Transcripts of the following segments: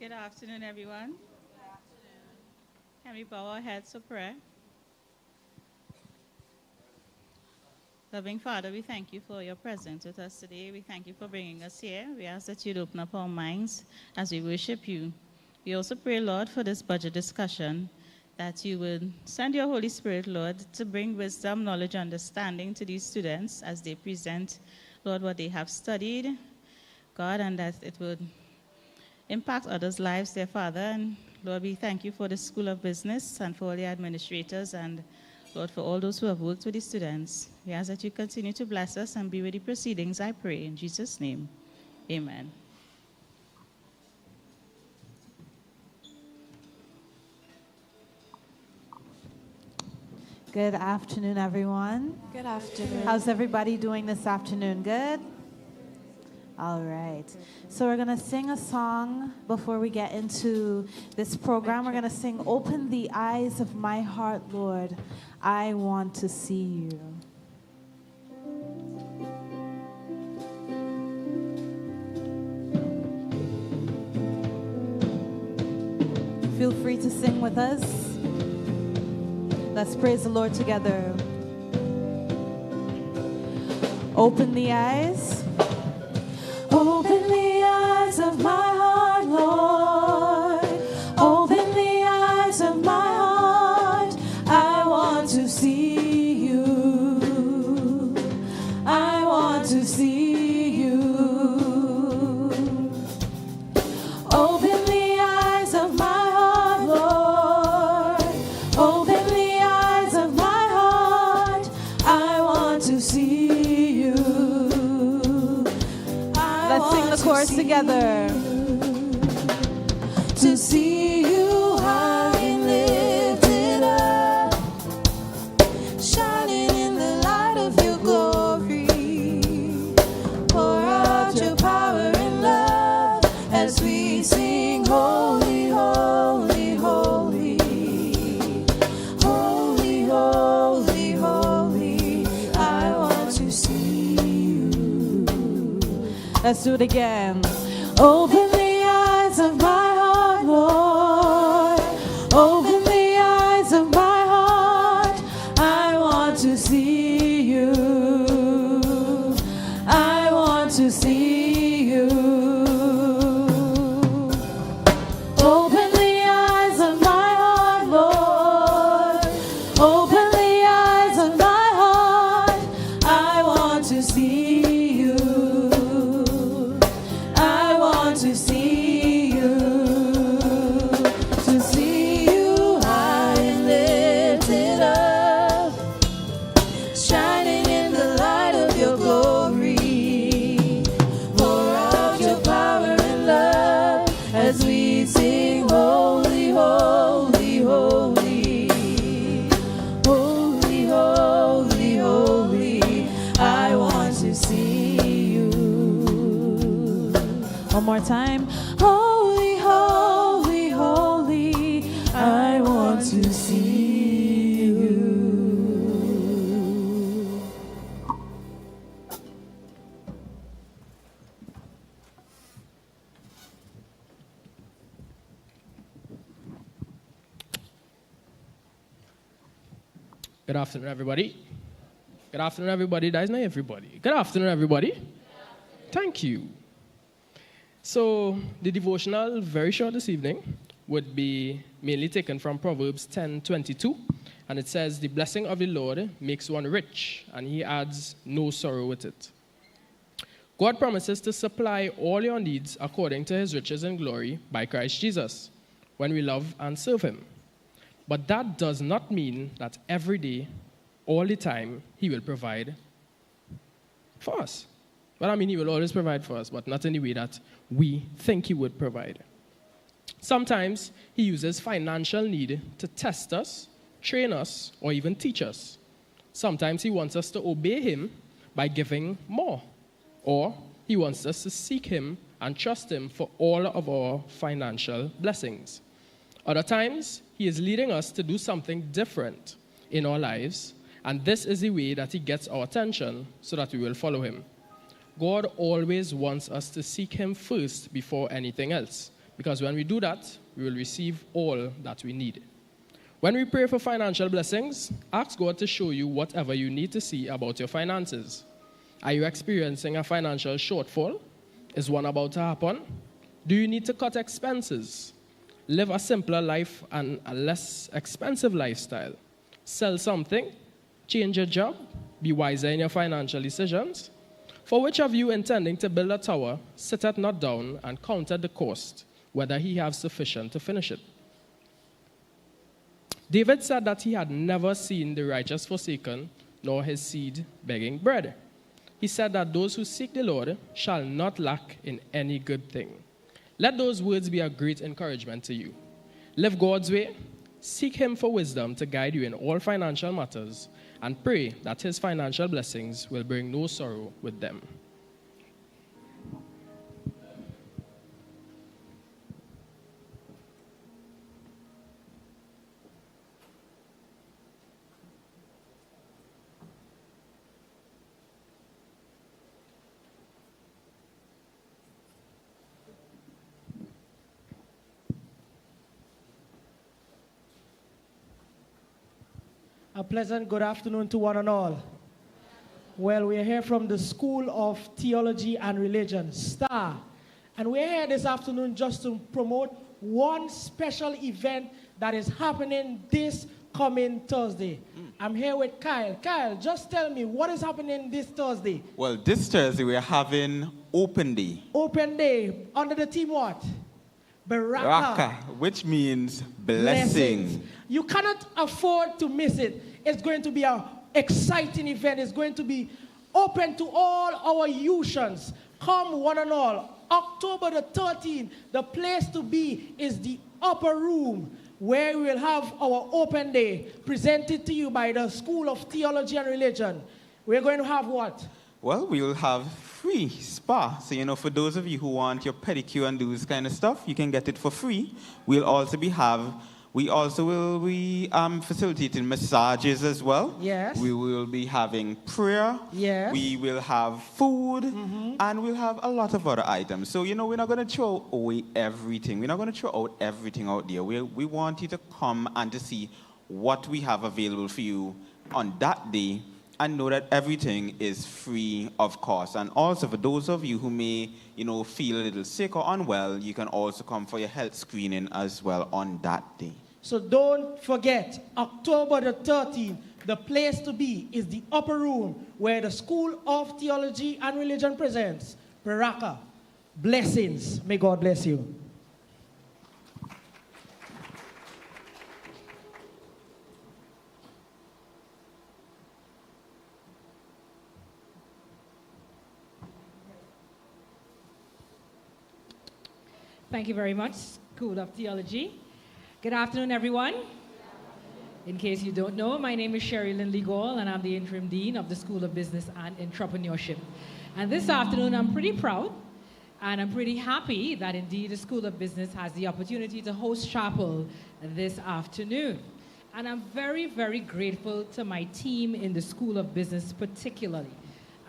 Good afternoon, everyone. Good afternoon. Can we bow our heads for prayer? Loving Father, we thank you for your presence with us today. We thank you for bringing us here. We ask that you'd open up our minds as we worship you. We also pray, Lord, for this budget discussion, that you would send your Holy Spirit, Lord, to bring wisdom, knowledge, understanding to these students as they present, Lord, what they have studied, God, and that it would impact others' lives, dear Father. And Lord, we thank you for the School of Business and for all the administrators and, Lord, for all those who have worked with the students. We ask that you continue to bless us and be with the proceedings, I pray. In Jesus' name, amen. Good afternoon, everyone. Good afternoon. How's everybody doing this afternoon? Good? All right. So we're going to sing a song before we get into this program. We're going to sing, "Open the Eyes of My Heart, Lord. I want to see you." Feel free to sing with us. Let's praise the Lord together. Open the eyes. Open the eyes of my heart, Lord. Open the eyes of my heart. I want to see you. I want to see you. Open the eyes of my heart, Lord. Open the eyes of my heart. I want to see you. Let's sing the chorus together. To see you high and lifted up, shining in the light of your glory. Pour out your power and love as we sing, holy, holy, holy. Holy, holy, holy. I want to see you. Let's do it again. Open the eyes of my heart, Lord. Open the eyes of my heart. I want to see you. I want to see you. Open the eyes of my heart, Lord. Open the eyes of my heart. I want to see you. I want to see you. To see you high and lifted up, shining in the light of your glory. Pour out your power and love as we sing, holy, holy, holy. Holy, holy, holy. I want to see you. One more time. Holy, holy, holy. I want to see you. Good afternoon, everybody. Good afternoon, everybody. That is not everybody. Good afternoon, everybody. Thank you. So, the devotional, very short this evening, would be mainly taken from Proverbs 10:22, and it says, "The blessing of the Lord makes one rich, and he adds no sorrow with it." God promises to supply all your needs according to his riches and glory by Christ Jesus, when we love and serve him. But that does not mean that every day, all the time, he will provide for us. Well, I mean, he will always provide for us, but not in the way that we think he would provide. Sometimes he uses financial need to test us, train us, or even teach us. Sometimes he wants us to obey him by giving more, or he wants us to seek him and trust him for all of our financial blessings. Other times, he is leading us to do something different in our lives, and this is the way that he gets our attention so that we will follow him. God always wants us to seek him first before anything else, because when we do that, we will receive all that we need. When we pray for financial blessings, ask God to show you whatever you need to see about your finances. Are you experiencing a financial shortfall? Is one about to happen? Do you need to cut expenses? Live a simpler life and a less expensive lifestyle? Sell something? Change your job? Be wiser in your financial decisions? For which of you intending to build a tower, sitteth not down and counteth the cost, whether he have sufficient to finish it? David said that he had never seen the righteous forsaken, nor his seed begging bread. He said that those who seek the Lord shall not lack in any good thing. Let those words be a great encouragement to you. Live God's way, seek him for wisdom to guide you in all financial matters, and pray that his financial blessings will bring no sorrow with them. A pleasant good afternoon to one and all. Well, we are here from the School of Theology and Religion, STAR. And we're here this afternoon just to promote one special event that is happening this coming Thursday. I'm here with Kyle. Kyle, just tell me, what is happening this Thursday? Well, this Thursday we are having Open Day. Open Day, under the theme what? Baraka. Raka, which means blessing. You cannot afford to miss it. It's going to be an exciting event. It's going to be open to all our Youths. Come one and all. October the 13th, the place to be is the upper room, where we will have our open day presented to you by the School of Theology and Religion. We're going to have what? Well, we will have free spa. So, for those of you who want your pedicure and those kind of stuff, you can get it for free. We also will be facilitating massages as well. Yes. We will be having prayer. Yes. We will have food. And we'll have a lot of other items. So, we're not going to throw away everything. We're not going to throw out everything out there. We want you to come and to see what we have available for you on that day, and know that everything is free of cost. And also, for those of you who may, feel a little sick or unwell, you can also come for your health screening as well on that day. So don't forget, October the 13th, the place to be is the upper room, where the School of Theology and Religion presents Baraka. Blessings. May God bless you. Thank you very much, School of Theology. Good afternoon, everyone. In case you don't know, my name is Sherry Lynn Ligol, and I'm the Interim Dean of the School of Business and Entrepreneurship. And this afternoon, I'm pretty proud, and I'm pretty happy that indeed the School of Business has the opportunity to host chapel this afternoon. And I'm very, very grateful to my team in the School of Business particularly.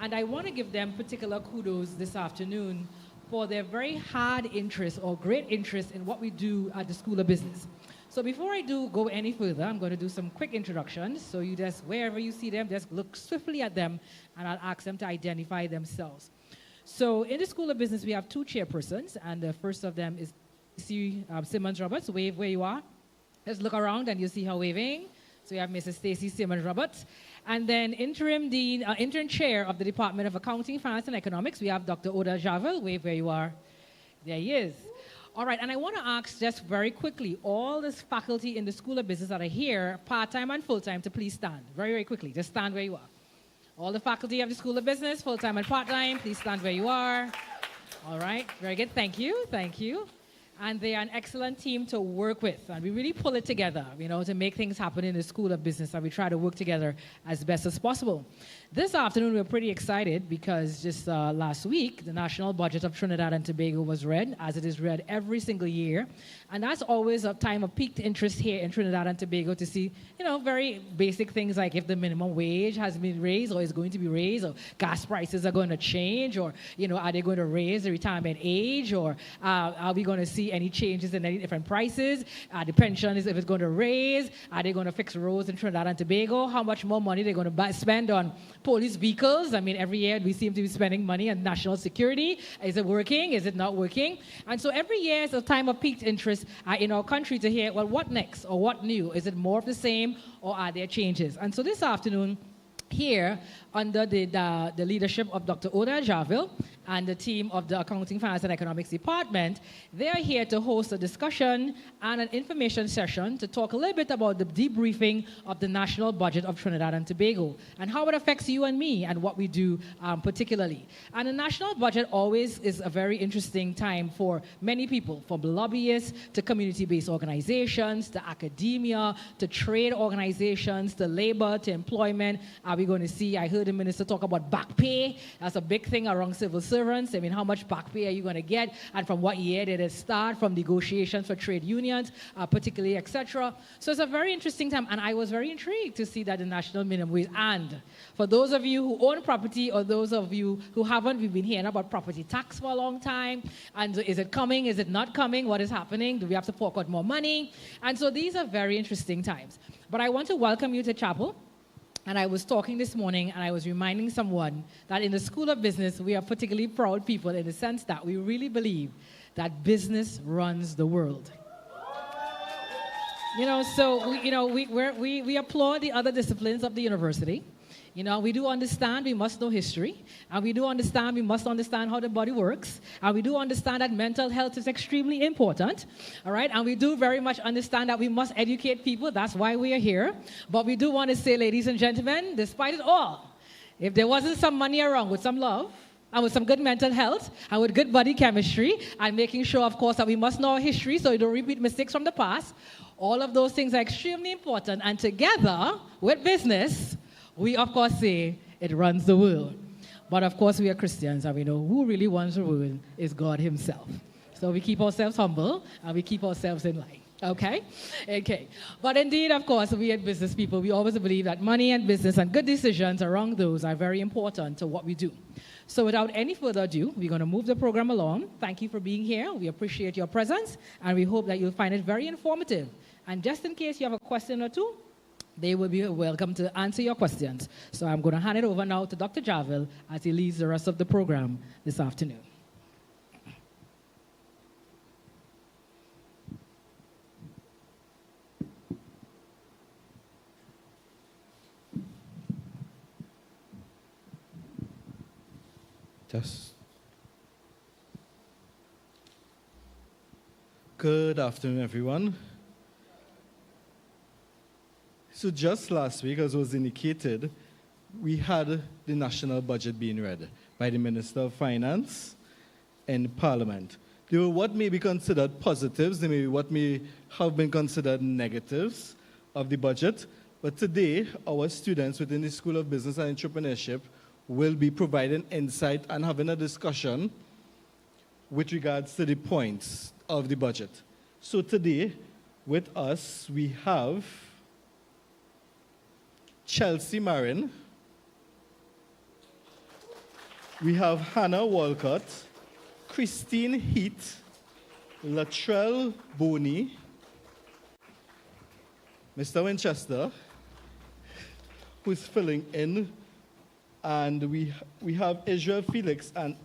And I want to give them particular kudos this afternoon for their very hard interest or great interest in what we do at the School of Business. So before I go any further, I'm going to do some quick introductions. So you just, wherever you see them, just look swiftly at them, and I'll ask them to identify themselves. So in the School of Business, we have two chairpersons, and the first of them is Simmons-Roberts. Wave where you are. Just look around and you see her waving. So you have Mrs. Stacy Simmons-Roberts. And then interim chair of the Department of Accounting, Finance, and Economics, we have Dr. Oda Javel. Wave where you are. There he is. All right, and I want to ask just very quickly, all this faculty in the School of Business that are here, part-time and full-time, to please stand. Very, very quickly. Just stand where you are. All the faculty of the School of Business, full-time and part-time, please stand where you are. All right, very good. Thank you. Thank you. And they are an excellent team to work with. And we really pull it together, to make things happen in the School of Business. And we try to work together as best as possible. This afternoon, we're pretty excited because just last week, the national budget of Trinidad and Tobago was read, as it is read every single year. And that's always a time of peaked interest here in Trinidad and Tobago to see, very basic things like if the minimum wage has been raised or is going to be raised, or gas prices are going to change, or, are they going to raise the retirement age, or are we going to see see any changes in any different prices? The pension is if it's going to raise. Are they going to fix roads in Trinidad and Tobago? How much more money they're going to spend on police vehicles? I mean, every year we seem to be spending money on national security. Is it working? Is it not working? And so every year is a time of piqued interest in our country to hear, well, what next or what new? Is it more of the same or are there changes? And so this afternoon, here, under the leadership of Dr. Oda Javil and the team of the Accounting, Finance, and Economics Department, they are here to host a discussion and an information session to talk a little bit about the debriefing of the national budget of Trinidad and Tobago and how it affects you and me and what we do particularly. And the national budget always is a very interesting time for many people, from lobbyists to community-based organizations, to academia, to trade organizations, to labor, to employment. Are we going to see, I heard the minister talk about back pay. That's a big thing around civil servants. I mean, how much back pay are you going to get? And from what year did it start? From negotiations for trade unions, particularly, etc. So it's a very interesting time. And I was very intrigued to see that the national minimum wage. And for those of you who own property or those of you who haven't, we've been hearing about property tax for a long time. And is it coming? Is it not coming? What is happening? Do we have to fork out more money? And so these are very interesting times. But I want to welcome you to chapel. And I was talking this morning, and I was reminding someone that in the School of Business, we are particularly proud people in the sense that we really believe that business runs the world. You know, so we applaud the other disciplines of the university. You know, we do understand we must know history, and we do understand we must understand how the body works, and we do understand that mental health is extremely important, all right? And we do very much understand that we must educate people. That's why we are here. But we do want to say, ladies and gentlemen, despite it all, if there wasn't some money around with some love, and with some good mental health, and with good body chemistry, and making sure, of course, that we must know our history so we don't repeat mistakes from the past, all of those things are extremely important. And together with business, we, of course, say it runs the world. But, of course, we are Christians, and we know who really runs the world is God himself. So we keep ourselves humble, and we keep ourselves in line. Okay? Okay. But indeed, of course, we as business people, we always believe that money and business and good decisions around those are very important to what we do. So without any further ado, we're going to move the program along. Thank you for being here. We appreciate your presence, and we hope that you'll find it very informative. And just in case you have a question or two, they will be welcome to answer your questions. So I'm going to hand it over now to Dr. Javil as he leads the rest of the program this afternoon. Good afternoon, everyone. So just last week, as was indicated, we had the national budget being read by the Minister of Finance in Parliament. There were what may be considered positives, there may be what may have been considered negatives of the budget, but today, our students within the School of Business and Entrepreneurship will be providing insight and having a discussion with regards to the points of the budget. So today, with us, we have Chelsea Marin, we have Hannah Walcott, Christine Heath, Latrell Boney, Mr. Winchester, who's filling in, and we have Israel Felix and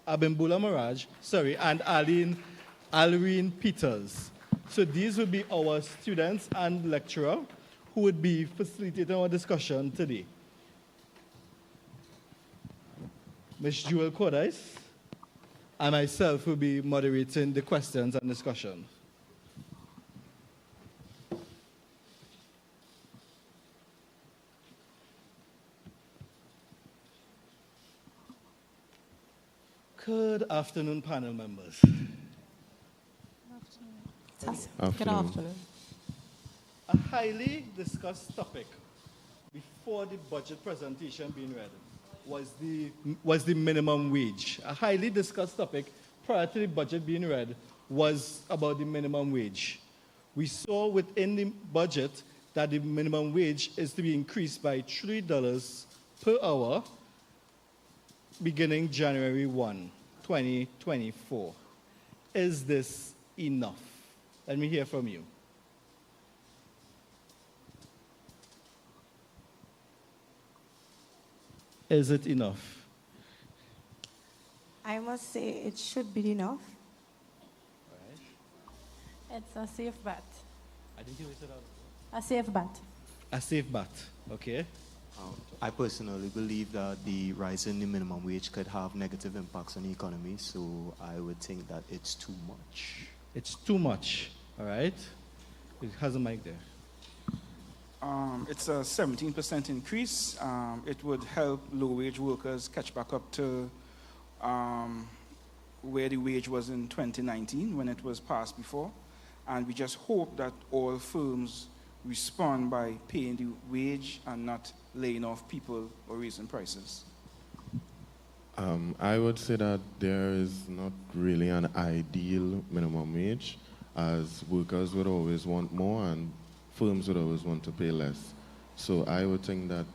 Abimbula Mirage, and Alreen Peters. So these will be our students and lecturer who would be facilitating our discussion today. Ms. Jewel Cordice and myself will be moderating the questions and discussion. Good afternoon, panel members. Good afternoon. A highly discussed topic before the budget presentation being read was the minimum wage. A highly discussed topic prior to the budget being read was about the minimum wage. We saw within the budget that the minimum wage is to be increased by $3 per hour beginning January 1, 2024. Is this enough? Let me hear from you. Is it enough? I must say it should be enough. It's a safe bet. I didn't hear what you said. A safe bet. A safe bet, okay? I personally believe that the rise in the minimum wage could have negative impacts on the economy, so I would think that it's too much. It's too much, all right? It has a mic there. It's a 17% increase. It would help low-wage workers catch back up to where the wage was in 2019 when it was passed before. And we just hope that all firms respond by paying the wage and not laying off people or raising prices. I would say that there is not really an ideal minimum wage, as workers would always want more and firms would always want to pay less. So I would think that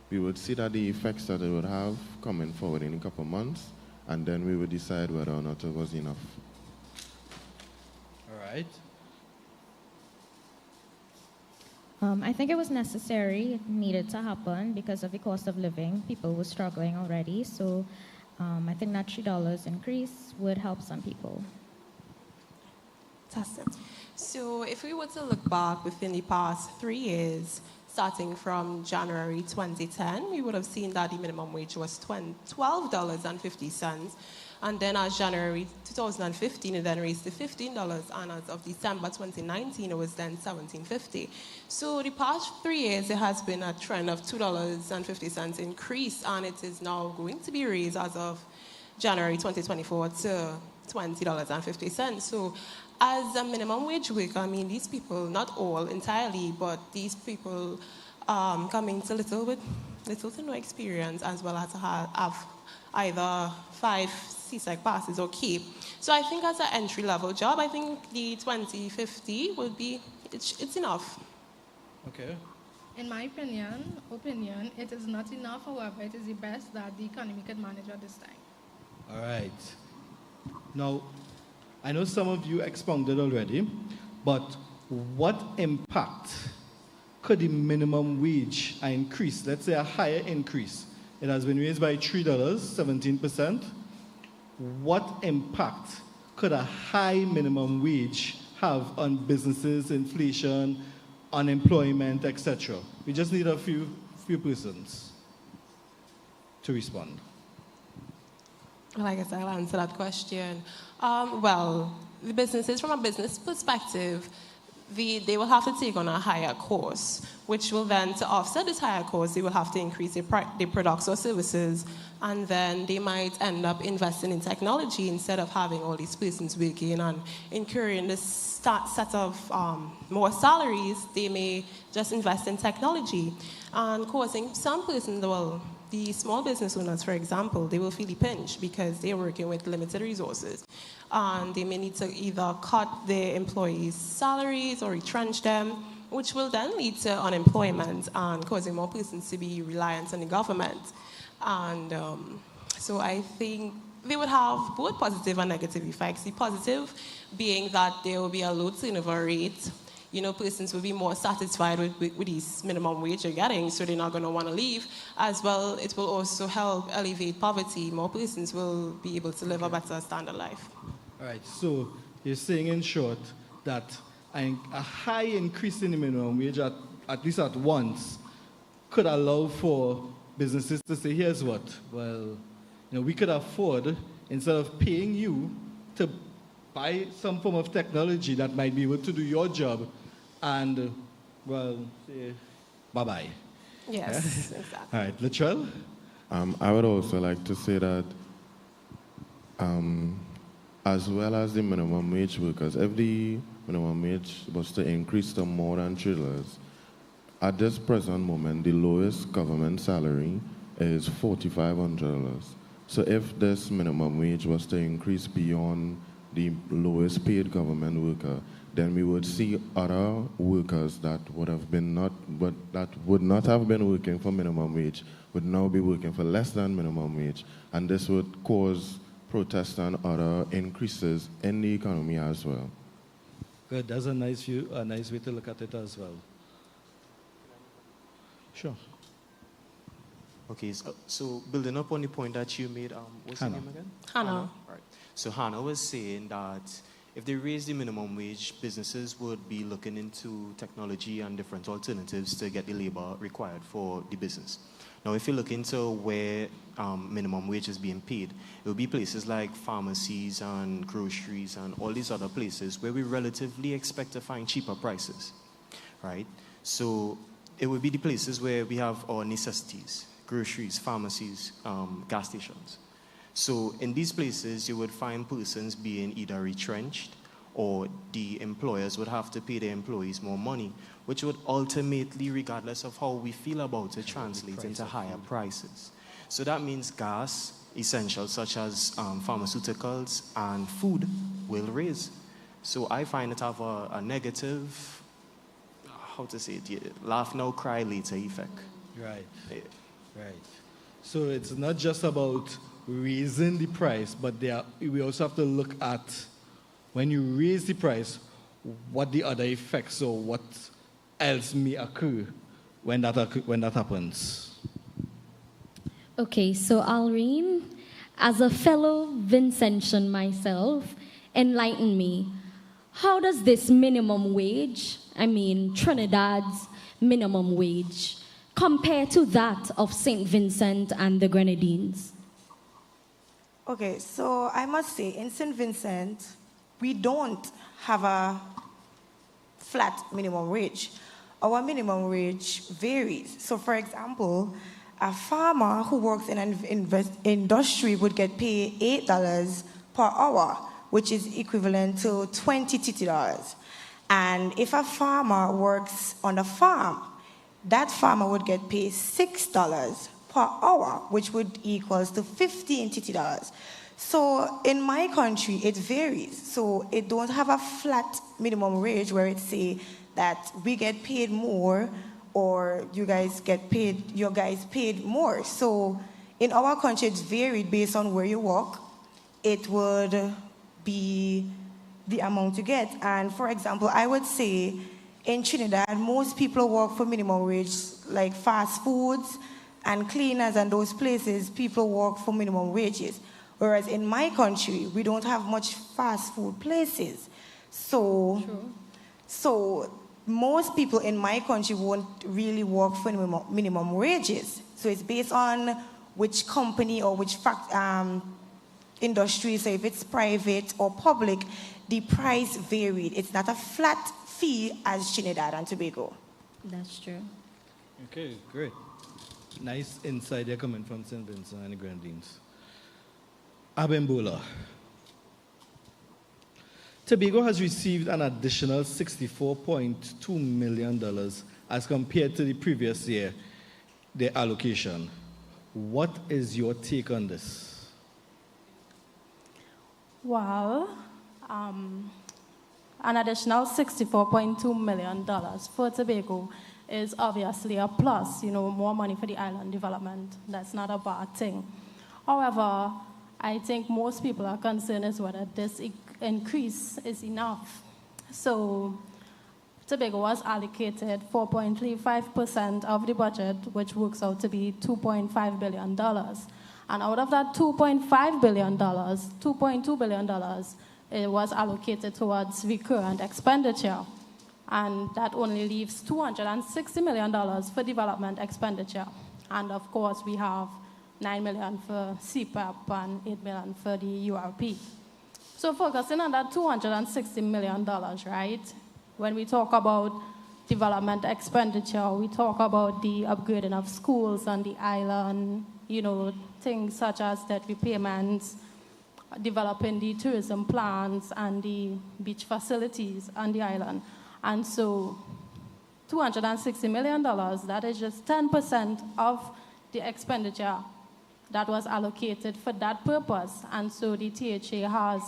we would see that the effects that it would have coming forward in a couple of months, and then we would decide whether or not it was enough. All right. I think it was necessary. It needed to happen because of the cost of living. People were struggling already. So I think that $3 increase would help some people. Fantastic. So if we were to look back within the past 3 years, starting from January 2010, we would have seen that the minimum wage was $12.50. And then as January 2015, it then raised to $15. And as of December 2019, it was then $17.50. So the past 3 years, there has been a trend of $2.50 increase, and it is now going to be raised as of January 2024 to $20.50. So as a minimum wage worker, I mean, these people, not all entirely, but these people coming to little to no experience, as well as to have either 5 CSEC passes or keep. So I think as an entry-level job, I think the $20.50 would be, it's enough. Okay. In my opinion, it is not enough. However, it is the best that the economy can manage at this time. All right. Now, I know some of you expounded already, but what impact could the minimum wage increase, let's say a higher increase? It has been raised by $3, 17%. What impact could a high minimum wage have on businesses, inflation, unemployment, etc.? We just need a few persons to respond. Well, I guess I'll answer that question. Well, the businesses, from a business perspective, they will have to take on a higher cost, which will then, to offset this higher cost, they will have to increase their products or services, and then they might end up investing in technology instead of having all these persons working and incurring this set of more salaries. They may just invest in technology and causing some persons, well, the small business owners, for example, they will feel the pinch because they're working with limited resources. And they may need to either cut their employees' salaries or retrench them, which will then lead to unemployment and causing more persons to be reliant on the government. And so I think they would have both positive and negative effects. The positive being that there will be a low turnover rate. You know, persons will be more satisfied with these minimum wage they're getting, so they're not going to want to leave. As well, it will also help alleviate poverty. More persons will be able to live a better standard life. All right, so you're saying in short that a high increase in the minimum wage, at least at once, could allow for businesses to say, here's what, well, we could afford, instead of paying you, to buy some form of technology that might be able to do your job and, well, say bye-bye. Yes, exactly. All right, Latrell? I would also like to say that as well as the minimum wage workers, if the minimum wage was to increase to more than $3, at this present moment, the lowest government salary is $4,500. So if this minimum wage was to increase beyond the lowest paid government worker, then we would see other workers that would not have been working for minimum wage would now be working for less than minimum wage, and this would cause protest and other increases in the economy as well. Good. That's a nice view, a nice way to look at it as well. Sure. Okay, so building up on the point that you made, what's your Hannah. name again? Hannah. Right. So Hannah was saying that if they raise the minimum wage, businesses would be looking into technology and different alternatives to get the labor required for the business. Now, if you look into where minimum wage is being paid, it will be places like pharmacies and groceries and all these other places where we relatively expect to find cheaper prices, right? So it would be the places where we have our necessities, groceries, pharmacies, gas stations. So in these places, you would find persons being either retrenched or the employers would have to pay their employees more money, which would ultimately, regardless of how we feel about it, translate into higher prices. So that means gas, essentials such as pharmaceuticals and food will raise. So I find it have a negative, how to say it, laugh now, cry later effect. Right. Right. So it's not just about raising the price, but we also have to look at, when you raise the price, what the other effects or what else may occur when that happens. Okay, so Alreen, as a fellow Vincentian myself, enlighten me. How does this minimum wage, Trinidad's minimum wage, compare to that of St. Vincent and the Grenadines? Okay, so I must say, in St. Vincent, we don't have a flat minimum wage. Our minimum wage varies. So, for example, a farmer who works in an industry would get paid $8 per hour, which is equivalent to $20. And if a farmer works on a farm, that farmer would get paid $6 per hour, which would equals to $15. So in my country, it varies. So it don't have a flat minimum wage where it say that we get paid more or your guys paid more. So in our country, it's varied based on where you work. It would be the amount you get. And for example, I would say in Trinidad, most people work for minimum wage, like fast foods and cleaners and those places, people work for minimum wages. Whereas in my country, we don't have much fast food places. So most people in my country won't really work for minimum wages. So it's based on which company or which industry, so if it's private or public, the price varied. It's not a flat fee as Trinidad and Tobago. That's true. Okay, great. Nice insight there coming from St. Vincent and the Grenadines. Abembola. Tobago has received an additional $64.2 million as compared to the previous year, their allocation. What is your take on this? Well, an additional $64.2 million for Tobago is obviously a plus, more money for the island development. That's not a bad thing. However, I think most people are concerned as whether this increase is enough. So Tobago was allocated 4.35% of the budget, which works out to be $2.5 billion. And out of that $2.5 billion, $2.2 billion it was allocated towards recurrent expenditure. And that only leaves $260 million for development expenditure. And of course, we have $9 million for CPAP and $8 million for the URP. So focusing on that $260 million, right? When we talk about development expenditure, we talk about the upgrading of schools on the island, things such as debt repayments, developing the tourism plans and the beach facilities on the island. And so $260 million, that is just 10% of the expenditure that was allocated for that purpose. And so the THA has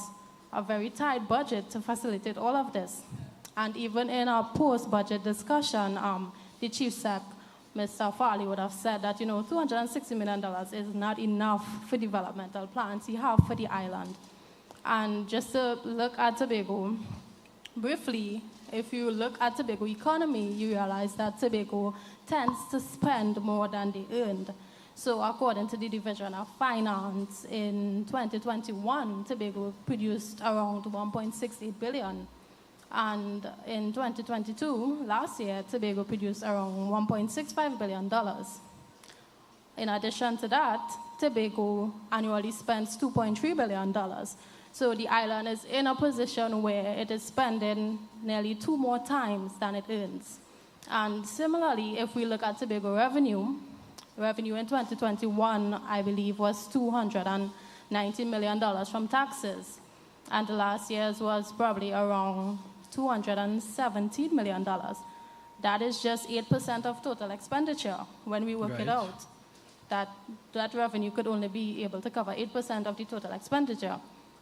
a very tight budget to facilitate all of this. And even in our post-budget discussion, the Chief Sec Mr. Farley would have said that, $260 million is not enough for developmental plans you have for the island. And just to look at Tobago, briefly, if you look at Tobago economy, you realize that Tobago tends to spend more than they earned. So according to the Division of Finance, in 2021, Tobago produced around 1.68 billion. And in 2022, last year, Tobago produced around $1.65 billion. In addition to that, Tobago annually spends $2.3 billion. So the island is in a position where it is spending nearly 2 more times than it earns. And similarly, if we look at Tobago revenue in 2021, I believe, was $290 million from taxes. And the last year's was probably around $217 million. That is just 8% of total expenditure when we work it out. That revenue could only be able to cover 8% of the total expenditure.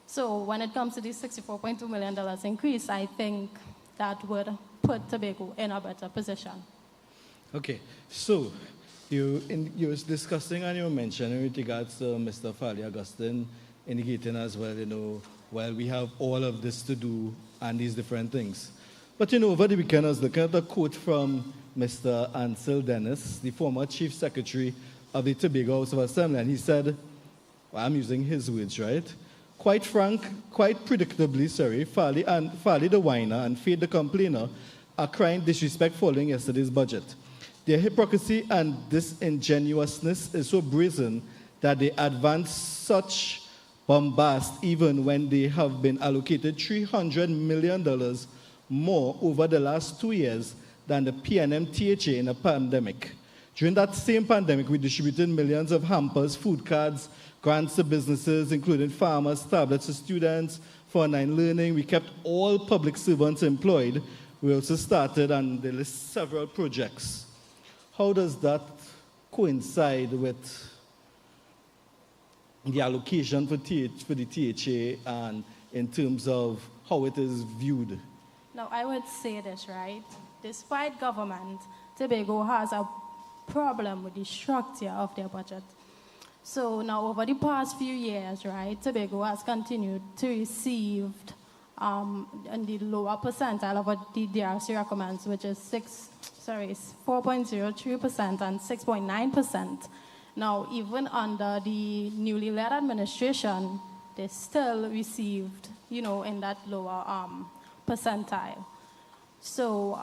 So when it comes to the $64.2 million increase, I think that would put Tobago in a better position. Okay, so you was discussing and you mentioned with regards to Mr. Farley Augustine indicating as well, well, we have all of this to do and these different things. But over the weekend, I was looking at a quote from Mr. Ansel Dennis, the former Chief Secretary of the Tobago House of Assembly, and he said, well, I'm using his words, right? Quite predictably, Farley the whiner and Fade the complainer are crying disrespect following yesterday's budget. Their hypocrisy and disingenuousness is so brazen that they advance such bombast even when they have been allocated $300 million more over the last 2 years than the PNM-THA in a pandemic. During that same pandemic, we distributed millions of hampers, food cards, grants to businesses, including farmers, tablets to students, for online learning. We kept all public servants employed. We also started and there list several projects. How does that coincide with the allocation for the THA and in terms of how it is viewed? Now, I would say this, right? Despite government, Tobago has a problem with the structure of their budget. So now, over the past few years, right, Tobago has continued to receive in the lower percentile of what the DRC recommends, which is 4.03% and 6.9%. Now, even under the newly led administration, they still received, in that lower percentile. So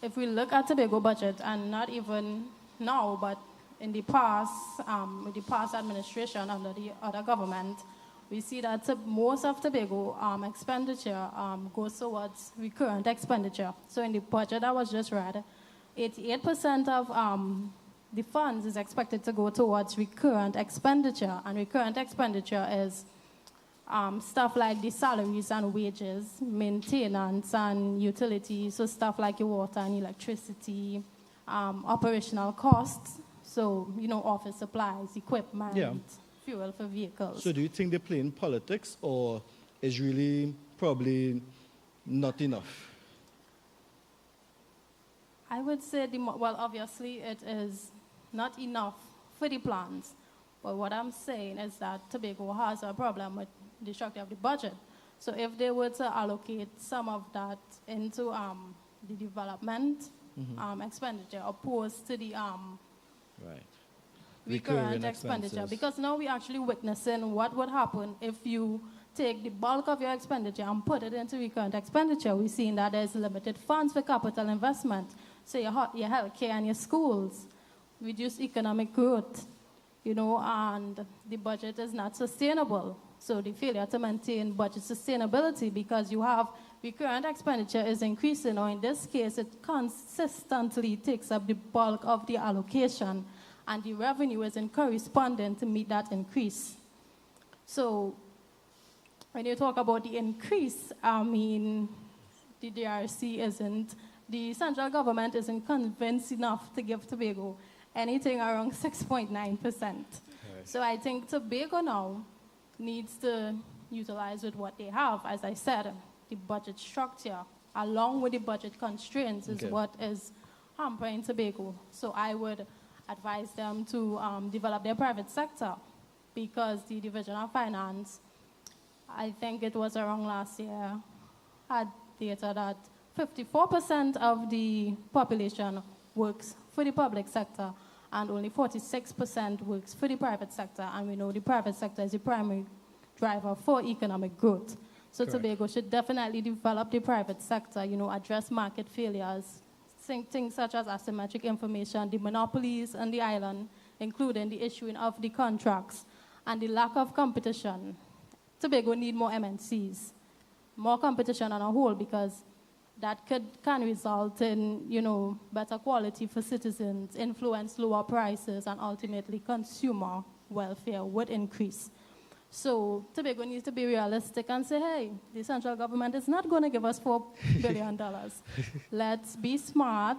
if we look at Tobago budget, and not even now, but in the past, with the past administration under the other government, we see that most of Tobago expenditure goes towards recurrent expenditure. So in the budget that was just read, 88% of the funds is expected to go towards recurrent expenditure, and recurrent expenditure is stuff like the salaries and wages, maintenance and utilities, so stuff like your water and electricity, operational costs, so, office supplies, equipment, fuel for vehicles. So do you think they play in politics, or is really probably not enough? I would say, obviously it is not enough for the plans. But what I'm saying is that Tobago has a problem with the structure of the budget. So if they were to allocate some of that into the development expenditure opposed to the recurrent expenditure, because now we're actually witnessing what would happen if you take the bulk of your expenditure and put it into recurrent expenditure. We're seeing that there's limited funds for capital investment. So your healthcare and your schools, reduce economic growth, and the budget is not sustainable. So the failure to maintain budget sustainability, because you have recurrent expenditure is increasing, or in this case, it consistently takes up the bulk of the allocation, and the revenue isn't corresponding to meet that increase. So when you talk about the increase, the DRC isn't, the central government isn't convinced enough to give Tobago anything around 6.9%. So I think Tobago now needs to utilize with what they have. As I said, the budget structure, along with the budget constraints, is what is hampering Tobago. So I would advise them to develop their private sector, because the Division of Finance, I think it was around last year, had data that 54% of the population works for the public sector and only 46% works for the private sector. And we know the private sector is the primary driver for economic growth. So Correct. Tobago should definitely develop the private sector, address market failures, things such as asymmetric information, the monopolies on the island, including the issuing of the contracts, and the lack of competition. Tobago need more MNCs, more competition on a whole, because that can result in, better quality for citizens, influence lower prices, and ultimately consumer welfare would increase. So Tobago needs to be realistic and say, hey, the central government is not going to give us $4 billion. Let's be smart.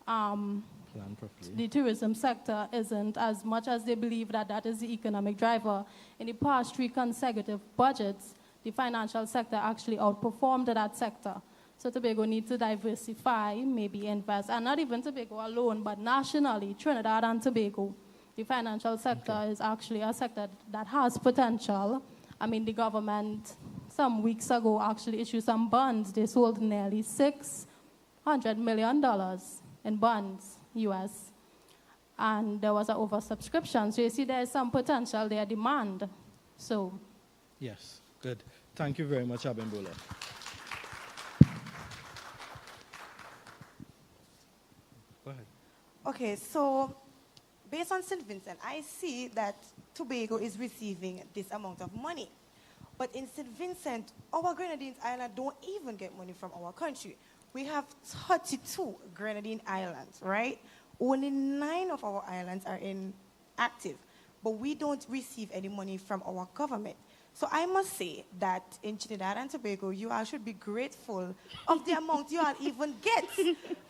Plan properly. The tourism sector isn't, as much as they believe that is the economic driver. In the past 3 consecutive budgets, the financial sector actually outperformed that sector. So Tobago needs to diversify, maybe invest, and not even Tobago alone, but nationally, Trinidad and Tobago. The financial sector is actually a sector that has potential. I mean, the government, some weeks ago, actually issued some bonds. They sold nearly $600 million in bonds, US. And there was an oversubscription. So you see there's some potential there, demand. So. Yes, good. Thank you very much, Abimbola. Go ahead. Okay, so based on St. Vincent, I see that Tobago is receiving this amount of money. But in St. Vincent, our Grenadines Island don't even get money from our country. We have 32 Grenadine islands, right? Only 9 of our islands are inactive, but we don't receive any money from our government. So I must say that in Trinidad and Tobago, you all should be grateful of the amount you all even get.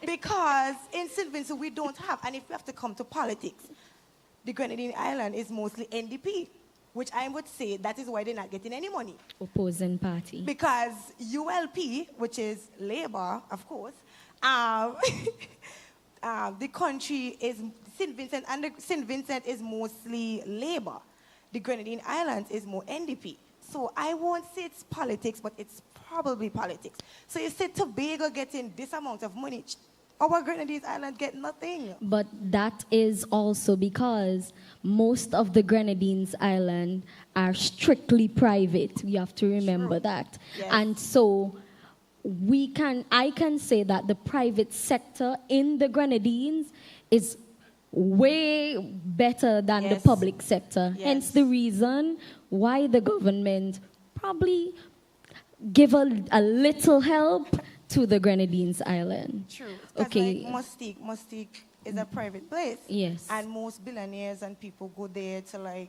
Because in St. Vincent, we don't have. And if we have to come to politics, the Grenadine Island is mostly NDP, which I would say that is why they're not getting any money. Opposing party. Because ULP, which is Labour, of course, the country is St. Vincent, and St. Vincent is mostly Labour. The Grenadine Islands is more NDP. So I won't say it's politics, but it's probably politics. So you said Tobago getting this amount of money. Our Grenadine Island get nothing. But that is also because most of the Grenadines Island are strictly private. You have to remember that. Yes. And so I can say that the private sector in the Grenadines is way better than the public sector. Yes. Hence the reason why the government probably give a little help to the Grenadines Island. True. Okay. Like Mustique is a private place. Yes. And most billionaires and people go there to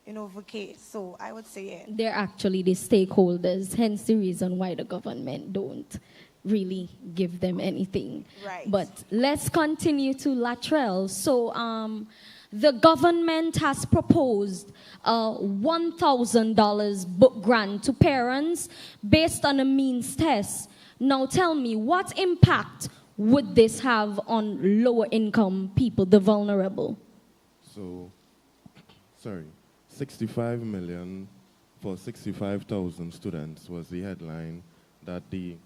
vacate. So I would say yeah. They're actually the stakeholders, hence the reason why the government don't really give them anything. Right. But let's continue to Latrell. So the government has proposed a $1,000 book grant to parents based on a means test. Now tell me, what impact would this have on lower income people, the vulnerable? So, 65 million for 65,000 students was the headline that the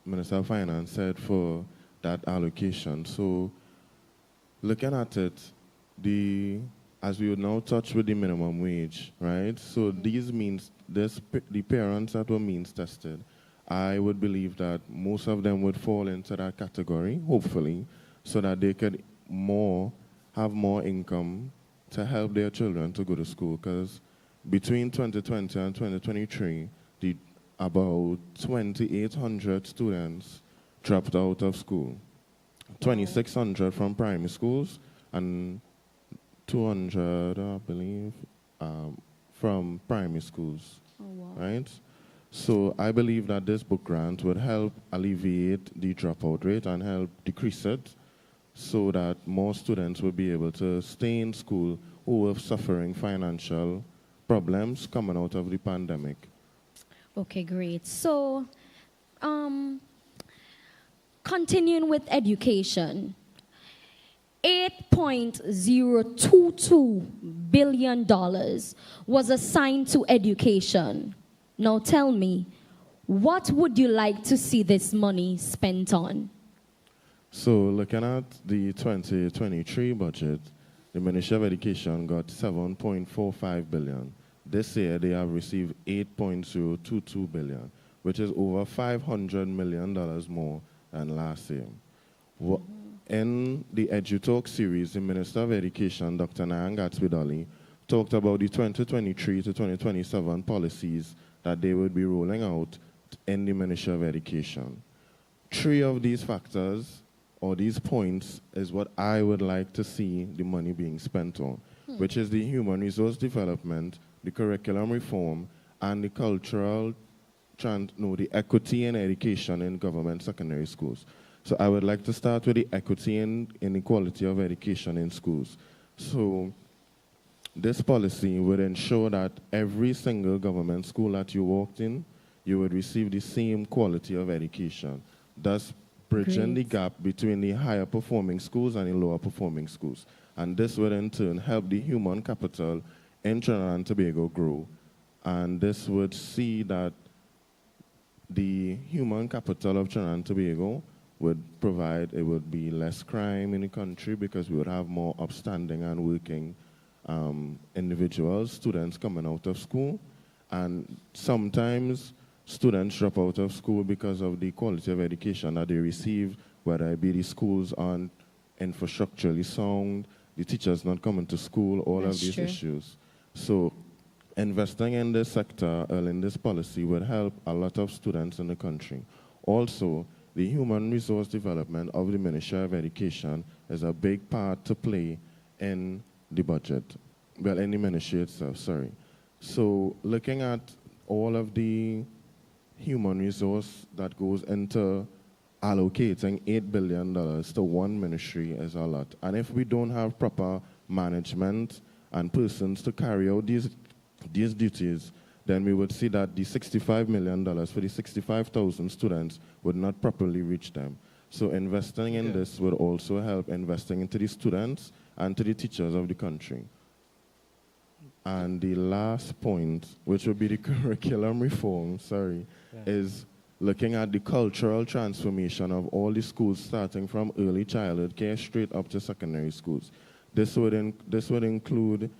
Minister of Finance said for that allocation. So, looking at it, as we would now touch with the minimum wage, right? So these means the parents that were means tested, I would believe that most of them would fall into that category, hopefully, so that they could have more income to help their children to go to school. Because between 2020 and 2023, about 2,800 students dropped out of school. 2,600 from primary schools and 200, I believe, from primary schools, right? So I believe that this book grant would help alleviate the dropout rate and help decrease it so that more students will be able to stay in school who were suffering financial problems coming out of the pandemic. Okay, great. So, continuing with education, $8.022 billion was assigned to education. Now tell me, what would you like to see this money spent on? So looking at the 2023 budget, the Ministry of Education got $7.45 billion. This year they have received $8.022 billion, which is over $500 million more than last year. In the EduTalk series, the Minister of Education, Dr. Nyan Gatsby-Dolly, talked about the 2023 to 2027 policies that they would be rolling out in the Ministry of Education. 3 of these factors, or these points, is what I would like to see the money being spent on, which is the human resource development, the curriculum reform, and the the equity in education in government secondary schools. So I would like to start with the equity and inequality of education in schools. So this policy would ensure that every single government school that you walked in, you would receive the same quality of education, thus bridging the gap between the higher performing schools and the lower performing schools. And this would in turn help the human capital in Trinidad and Tobago grow. And this would see that the human capital of Trinidad and Tobago would provide, it would be less crime in the country because we would have more upstanding and working individuals, students coming out of school. And sometimes students drop out of school because of the quality of education that they receive, whether it be the schools aren't infrastructurally sound, the teachers not coming to school, all of these issues. So investing in this sector, in this policy, would help a lot of students in the country. Also, the human resource development of the Ministry of Education is a big part to play in the budget. Well, in the ministry itself, sorry. So looking at all of the human resource that goes into allocating $8 billion to one ministry is a lot. And if we don't have proper management and persons to carry out these duties, then we would see that the $65 million for the 65,000 students would not properly reach them. So investing in this would also help investing into the students and to the teachers of the country. And the last point, which would be the curriculum reform, is looking at the cultural transformation of all the schools starting from early childhood care straight up to secondary schools. This would include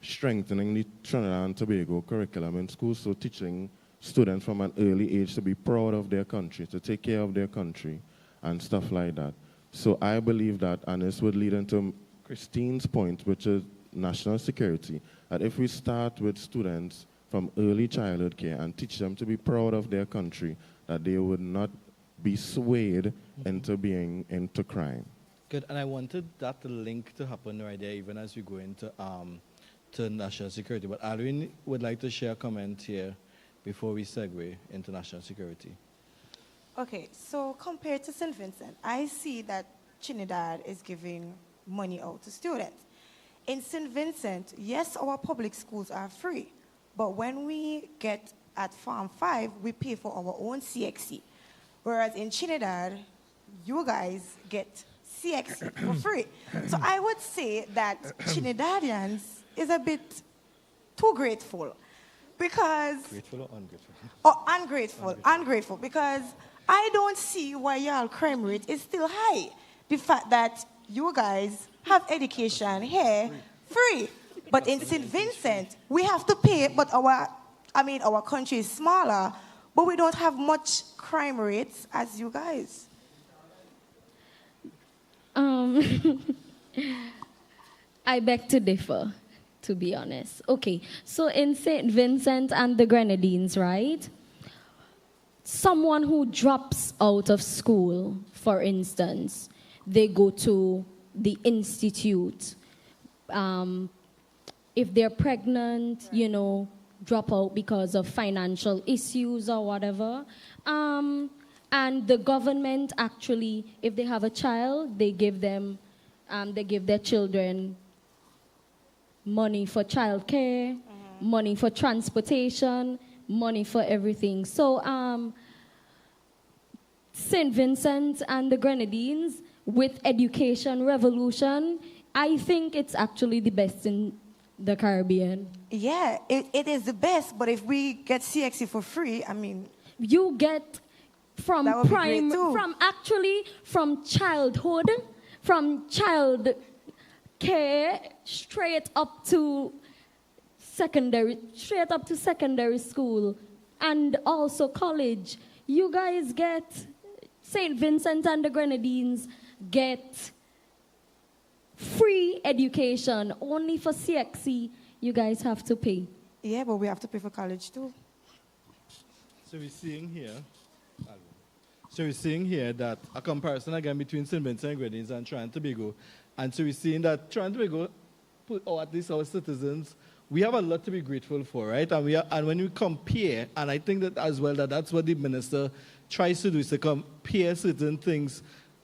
strengthening the Trinidad and Tobago curriculum in schools, so teaching students from an early age to be proud of their country, to take care of their country, and stuff like that. So I believe that, and this would lead into Christine's point, which is national security, that if we start with students from early childhood care and teach them to be proud of their country, that they would not be swayed into crime. Good, and I wanted that link to happen right there, even as we go into to national security. But Alwyn would like to share a comment here before we segue into national security. Okay, so compared to St. Vincent, I see that Trinidad is giving money out to students. In St. Vincent, yes, our public schools are free, but when we get at Farm 5, we pay for our own CXC. Whereas in Trinidad, you guys get CXC for free. So I would say that Trinidadians is a bit too grateful because... Grateful or ungrateful? Oh, ungrateful, because I don't see why y'all crime rate is still high. The fact that you guys have education here free, but in St. Vincent, we have to pay, but our country is smaller, but we don't have much crime rates as you guys. I beg to differ, to be honest. Okay, so in St. Vincent and the Grenadines, right? Someone who drops out of school, for instance, they go to the institute. If they're pregnant, drop out because of financial issues or whatever. And the government actually, if they have a child, they give their children money for childcare, money for transportation, money for everything. So St. Vincent and the Grenadines with education revolution, I think it's actually the best in the Caribbean. Yeah, it is the best, but if we get CXC for free, I mean... You get from that would be great too. from childhood, from child care, straight up to secondary school, and also college. You guys get, St. Vincent and the Grenadines get free education. Only for CXC, you guys have to pay. Yeah, but we have to pay for college too. So we're seeing here that a comparison again between St. Vincent and Grenadines and Trinidad and Tobago. And so we're seeing that Trinidad and Tobago, or at least our citizens, we have a lot to be grateful for, right? And when we compare, and I think that as well, that's what the minister tries to do, is to compare certain things,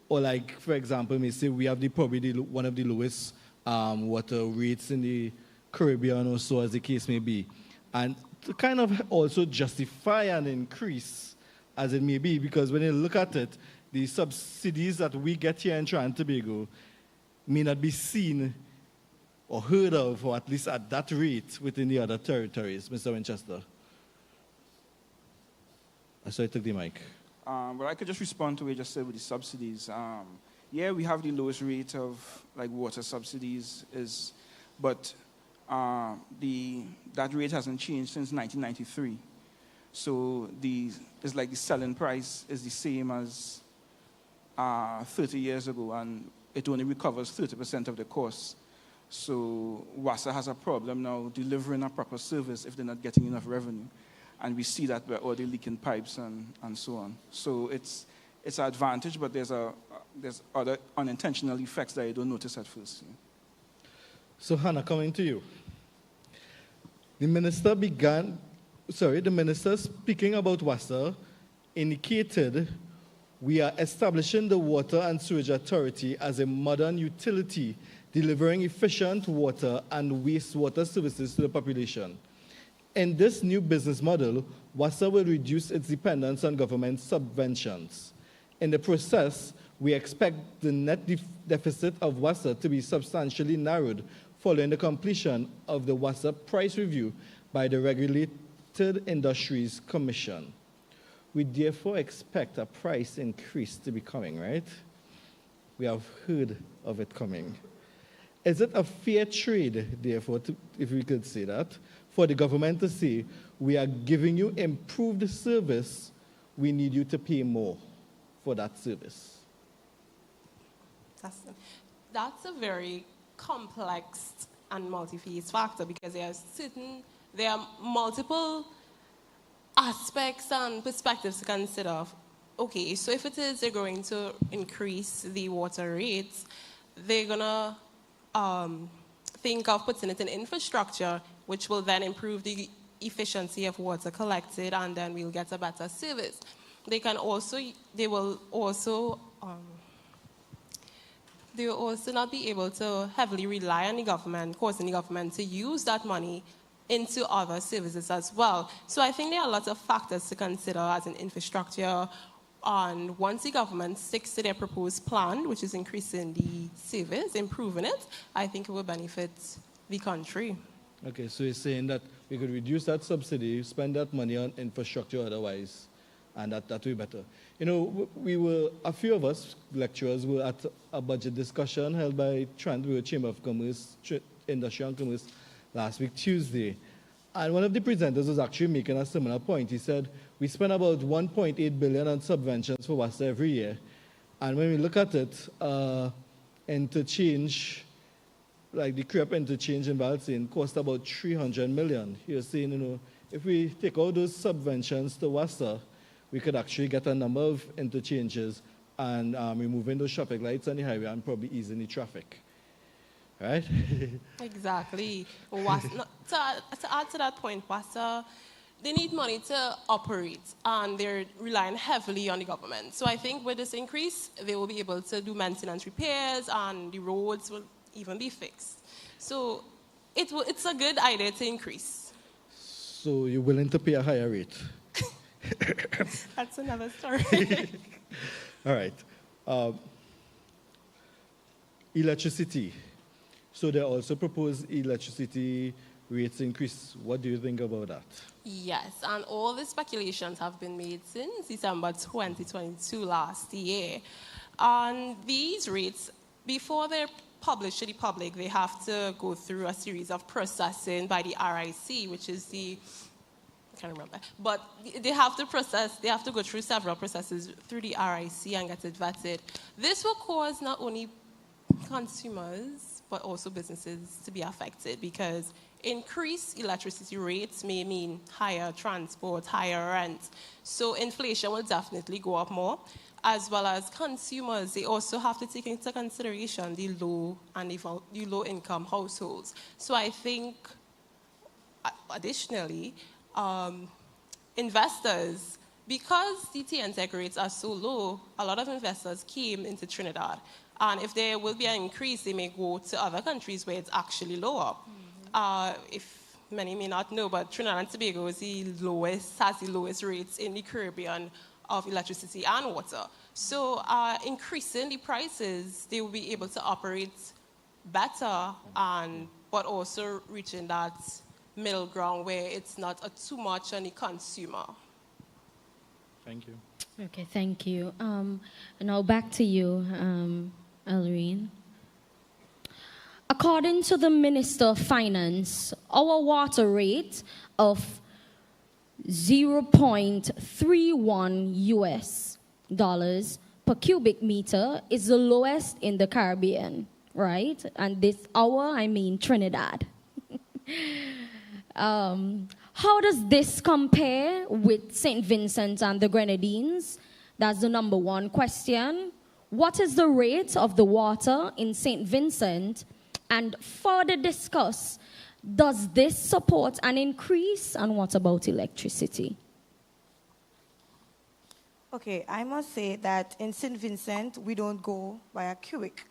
or like, for example, may say we have probably one of the lowest water rates in the Caribbean or so, as the case may be. And to kind of also justify an increase, as it may be, because when you look at it, the subsidies that we get here in Trinidad and Tobago may not be seen or heard of, or at least at that rate, within the other territories. Mr. Winchester. So I took the mic. Well, I could just respond to what you just said with the subsidies. Yeah, we have the lowest rate of like water subsidies, but that rate hasn't changed since 1993. So it's like the selling price is the same as 30 years ago, and it only recovers 30% of the cost. So WASA has a problem now delivering a proper service if they're not getting enough revenue. And we see that by all the leaking pipes and so on. So it's an advantage, but there's other unintentional effects that you don't notice at first. So Hannah, coming to you. The minister speaking about WASA indicated we are establishing the Water and Sewage Authority as a modern utility delivering efficient water and wastewater services to the population. In this new business model, WASA will reduce its dependence on government subventions. In the process, we expect the net deficit of WASA to be substantially narrowed following the completion of the WASA price review by the Regulated Industries Commission. We therefore expect a price increase to be coming, right? We have heard of it coming. Is it a fair trade, therefore, if we could say that, for the government to say, we are giving you improved service, we need you to pay more for that service? That's a very complex and multi-phase factor, because there are multiple aspects and perspectives to consider. Okay, so if they're going to increase the water rates, they're going to think of putting it in infrastructure, which will then improve the efficiency of water collected, and then we'll get a better service. They will also not be able to heavily rely on the government, causing the government to use that money into other services as well. So I think there are a lot of factors to consider as an infrastructure. And once the government sticks to their proposed plan, which is increasing the service, improving it, I think it will benefit the country. Okay, so you're saying that we could reduce that subsidy, spend that money on infrastructure otherwise, and that will be better. You know, a few of us lecturers were at a budget discussion held by Trinidad Chamber of Commerce, Industry and Commerce last week, Tuesday. And one of the presenters was actually making a similar point. He said, we spend about 1.8 billion on subventions for WASA every year. And when we look at it, interchange, like the crepe interchange in Valsine, cost about 300 million. He was saying, you know, if we take all those subventions to WASA, we could actually get a number of interchanges and removing those traffic lights on the highway and probably easing the traffic. Right? Exactly. To add to that point, WASA, they need money to operate, and they're relying heavily on the government. So I think with this increase, they will be able to do maintenance repairs, and the roads will even be fixed. So it's a good idea to increase. So you're willing to pay a higher rate? That's another story. All right. Electricity. So they also propose electricity rates increase. What do you think about that? Yes, and all the speculations have been made since December 2022 last year. And these rates, before they're published to the public, they have to go through a series of processing by the RIC, which is the, I can't remember, but they have to go through several processes through the RIC and get it vetted. This will cause not only consumers, but also businesses to be affected, because increased electricity rates may mean higher transport, higher rent. So inflation will definitely go up more, as well as consumers. They also have to take into consideration the low and the low income households. So I think, additionally, investors, because the TNTech rates are so low, a lot of investors came into Trinidad. And if there will be an increase, they may go to other countries where it's actually lower. If many may not know, but Trinidad and Tobago has the lowest rates in the Caribbean of electricity and water. So increasing the prices, they will be able to operate better, but also reaching that middle ground where it's not too much on the consumer. Thank you. Okay, thank you. Now back to you, Alreen. According to the Minister of Finance, our water rate of $0.31 US per cubic meter is the lowest in the Caribbean, right? And this hour, I mean Trinidad. How does this compare with St. Vincent and the Grenadines? That's the number one question. What is the rate of the water in St. Vincent? And further discuss, does this support an increase? And what about electricity? Okay, I must say that in St. Vincent, we don't go by a cubic.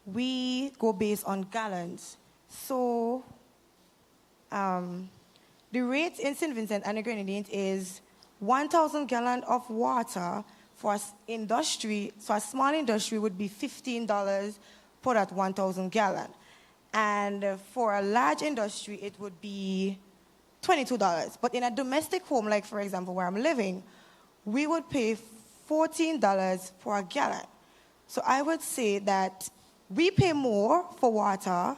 We go based on gallons. So the rate in St. Vincent and the Grenadines is 1,000 gallons of water for industry. So a small industry would be $15 for that 1,000 gallon. And for a large industry, it would be $22. But in a domestic home, like for example where I'm living, we would pay $14 for a gallon. So I would say that we pay more for water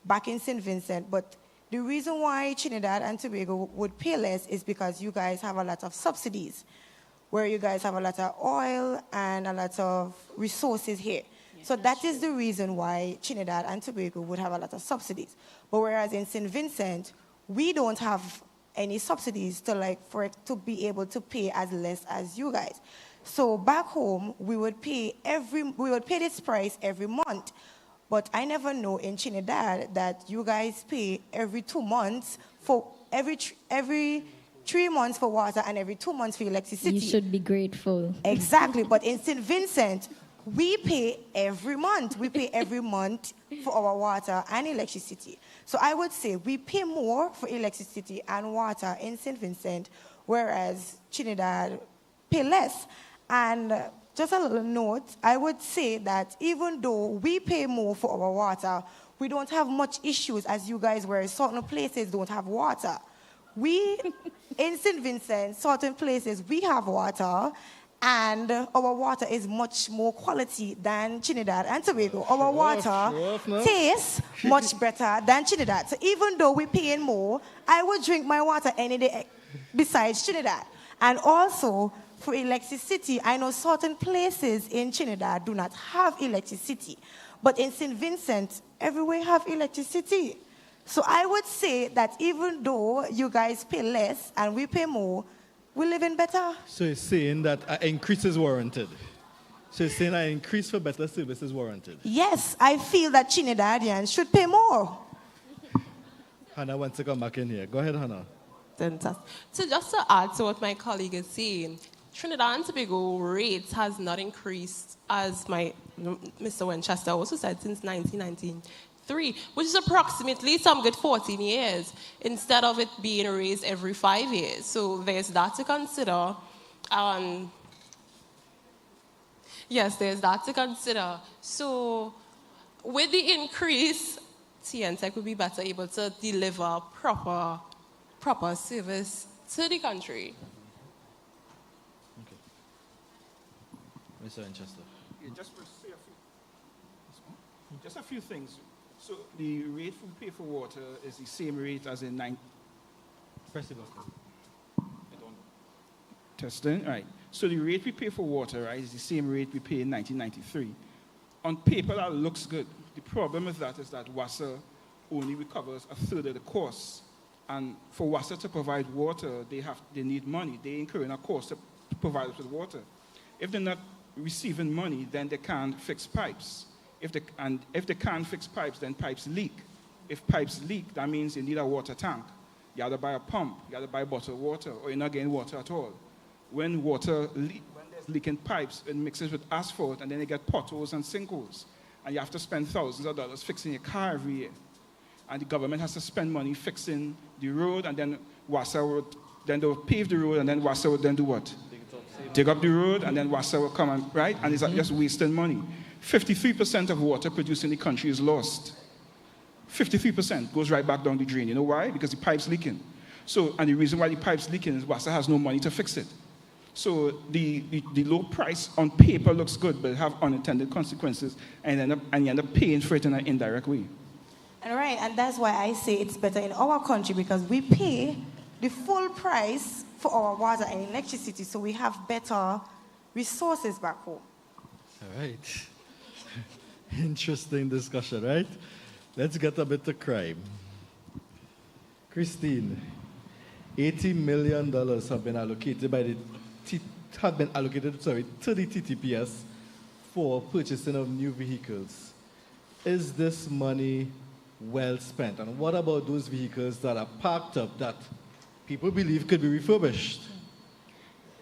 back in St. Vincent, but the reason why Trinidad and Tobago would pay less is because you guys have a lot of subsidies, where you guys have a lot of oil and a lot of resources here. So that is the reason why Trinidad and Tobago would have a lot of subsidies. But whereas in St. Vincent, we don't have any subsidies for it to be able to pay as less as you guys. So back home, we would pay this price every month. But I never know in Trinidad that you guys pay every 2 months for every 3 months for water and every 2 months for electricity. You should be grateful. Exactly. But in St. Vincent, we pay every month. We pay every month for our water and electricity. So I would say we pay more for electricity and water in St. Vincent, whereas Trinidad pay less. And just a little note, I would say that even though we pay more for our water, we don't have much issues as you guys, where certain places don't have water. We, in St. Vincent, certain places, we have water, and our water is much more quality than Trinidad and Tobago. Our water tastes much better than Trinidad. So even though we're paying more, I would drink my water any day besides Trinidad. And also, for electricity, I know certain places in Trinidad do not have electricity. But in St. Vincent, everywhere have electricity. So I would say that even though you guys pay less and we pay more, we live in better. So you're saying that an increase is warranted? So you're saying an increase for better service is warranted? Yes, I feel that Trinidadians should pay more. Hannah wants to come back in here. Go ahead, Hannah. So just to add to what my colleague is saying, Trinidad and Tobago rates has not increased, as Mr. Winchester also said, since 1993. 1993, which is approximately some good 14 years, instead of it being raised every 5 years. So there's that to consider. Yes, there's that to consider. So with the increase, TNTech will be better able to deliver proper service to the country. Mr. Winchester. Yeah, just a few things. So the rate we pay for water is the same rate as in Press the button. Testing, right. So the rate we pay for water, right, is the same rate we pay in 1993. On paper, that looks good. The problem with that is that WASA only recovers a third of the cost. And for WASA to provide water, they need money. They incur a cost to provide us with water. If they're not receiving money, then they can't fix pipes. If they can't fix pipes, then pipes leak. If pipes leak, that means you need a water tank. You have to buy a pump. You have to buy bottled water, or you're not getting water at all. When there's leaking pipes, it mixes with asphalt, and then you get potholes and sinkholes. And you have to spend thousands of dollars fixing your car every year. And the government has to spend money fixing the road, and then they'll pave the road, and then WASA would then do what? Dig up the road, and then WASA will come and, right? And it's just wasting money. 53% of water produced in the country is lost. 53% goes right back down the drain. You know why? Because the pipe's leaking. So, and the reason why the pipe's leaking is WASA has no money to fix it. So the low price on paper looks good, but it have unintended consequences, and you end up paying for it in an indirect way. And right, and that's why I say it's better in our country, because we pay the full price for our water and electricity, so we have better resources back home. All right. Interesting discussion, right? Let's get a bit to crime. Christine, $80 million have been allocated to the TTPS for purchasing of new vehicles. Is this money well spent? And what about those vehicles that are parked up that people believe could be refurbished?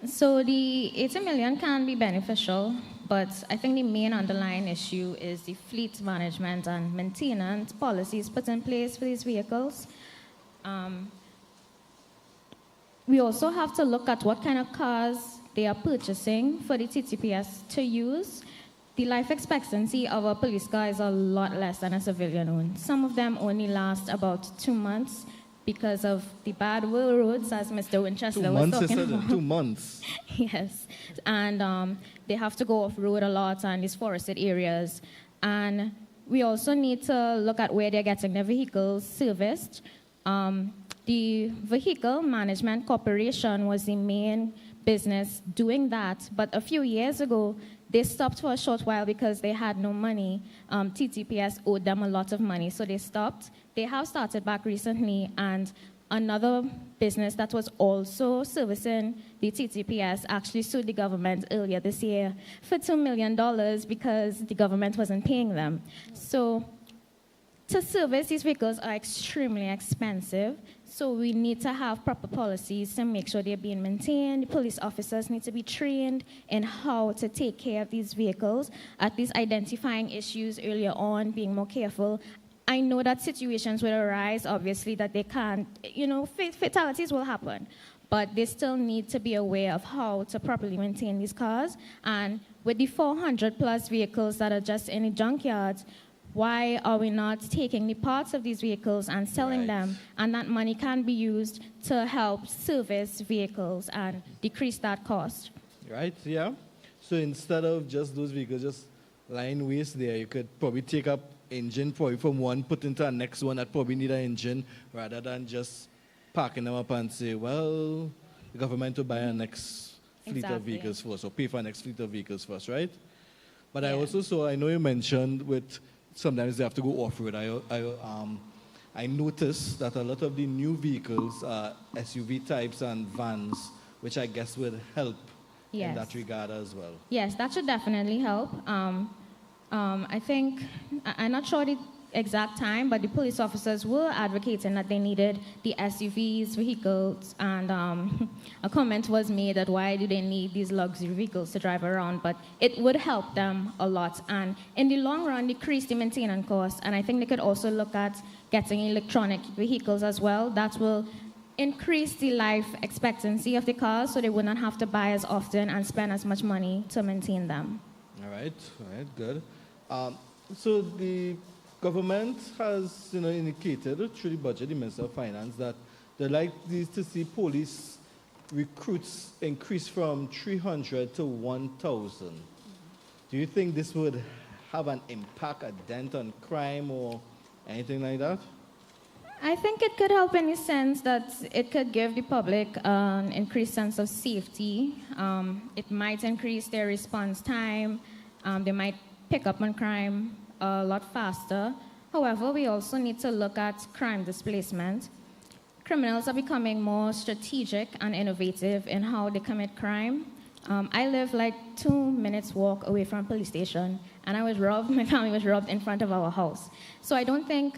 So the 80 million can be beneficial, but I think the main underlying issue is the fleet management and maintenance policies put in place for these vehicles. We also have to look at what kind of cars they are purchasing for the TTPS to use. The life expectancy of a police car is a lot less than a civilian one. Some of them only last about 2 months because of the bad roads, as Mr. Winchester was talking about. 2 months. Yes, and they have to go off-road a lot in these forested areas. And we also need to look at where they're getting their vehicles serviced. The Vehicle Management Corporation was the main business doing that, but a few years ago, they stopped for a short while because they had no money. TTPS owed them a lot of money, so they stopped. They have started back recently, and another business that was also servicing the TTPS actually sued the government earlier this year for $2 million because the government wasn't paying them. So to service these vehicles are extremely expensive, so we need to have proper policies to make sure they're being maintained. Police officers need to be trained in how to take care of these vehicles, at least identifying issues earlier on, being more careful. I know that situations will arise, obviously, that they can't, fatalities will happen, but they still need to be aware of how to properly maintain these cars. And with the 400 plus vehicles that are just in the junkyards, why are we not taking the parts of these vehicles and selling them? And that money can be used to help service vehicles and decrease that cost. Right, yeah. So instead of just those vehicles just lying waste there, you could probably take up engine probably from one, put into a next one that probably need an engine, rather than just parking them up and say, well, the government will buy a next fleet of vehicles first, or pay for a next fleet of vehicles first, right? But yeah. I also saw, I know you mentioned with sometimes they have to go off-road. I noticed that a lot of the new vehicles are SUV types and vans, which I guess would help in that regard as well. Yes, that should definitely help. I think, I'm not sure the exact time, but the police officers were advocating that they needed the SUVs, vehicles, and a comment was made that why do they need these luxury vehicles to drive around, but it would help them a lot, and in the long run, decrease the maintenance cost, and I think they could also look at getting electronic vehicles as well. That will increase the life expectancy of the cars, so they would not have to buy as often and spend as much money to maintain them. All right, good. So the government has, indicated through the budget, the Minister of Finance, that they'd like to see police recruits increase from 300 to 1,000. Do you think this would have an impact, a dent on crime or anything like that? I think it could help in the sense that it could give the public an increased sense of safety. It might increase their response time. They might pick up on crime a lot faster. However, we also need to look at crime displacement. Criminals are becoming more strategic and innovative in how they commit crime. I live like 2 minutes walk away from a police station, and I was robbed, my family was robbed in front of our house. So I don't think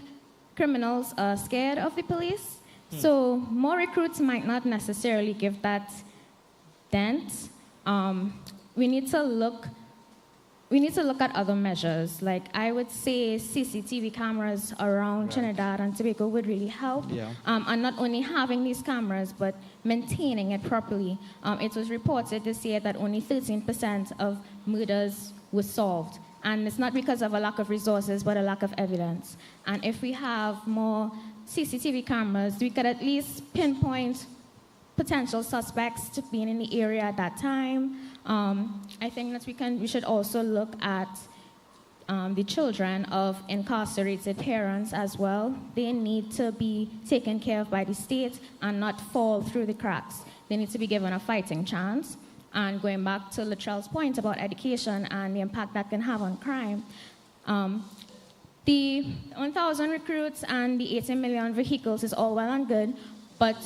criminals are scared of the police. So more recruits might not necessarily give that dent. We need to look at other measures. Like I would say CCTV cameras around Trinidad and Tobago would really help. Yeah. And not only having these cameras, but maintaining it properly. It was reported this year that only 13% of murders were solved. And it's not because of a lack of resources, but a lack of evidence. And if we have more CCTV cameras, we could at least pinpoint potential suspects to being in the area at that time. I think that we should also look at the children of incarcerated parents as well. They need to be taken care of by the state and not fall through the cracks. They need to be given a fighting chance. And going back to Latrell's point about education and the impact that can have on crime, the 1,000 recruits and the 80 million vehicles is all well and good, but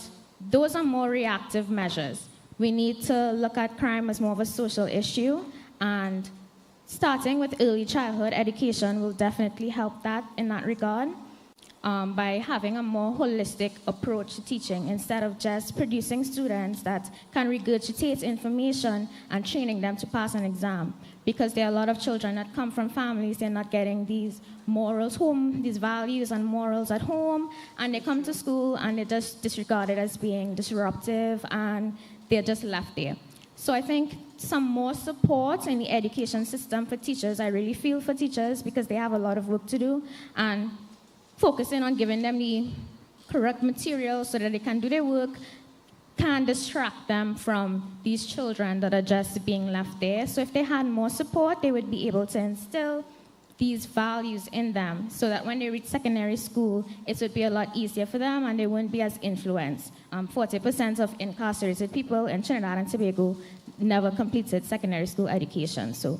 those are more reactive measures. We need to look at crime as more of a social issue, and starting with early childhood education will definitely help that in that regard. By having a more holistic approach to teaching instead of just producing students that can regurgitate information and training them to pass an exam. Because there are a lot of children that come from families, they're not getting these morals home, these values and morals at home, and they come to school and they're just disregarded as being disruptive and they're just left there. So I think some more support in the education system for teachers. I really feel for teachers because they have a lot of work to do, and focusing on giving them the correct material so that they can do their work can distract them from these children that are just being left there. So if they had more support, they would be able to instill these values in them so that when they reach secondary school, it would be a lot easier for them and they wouldn't be as influenced. 40% of incarcerated people in Trinidad and Tobago never completed secondary school education. So,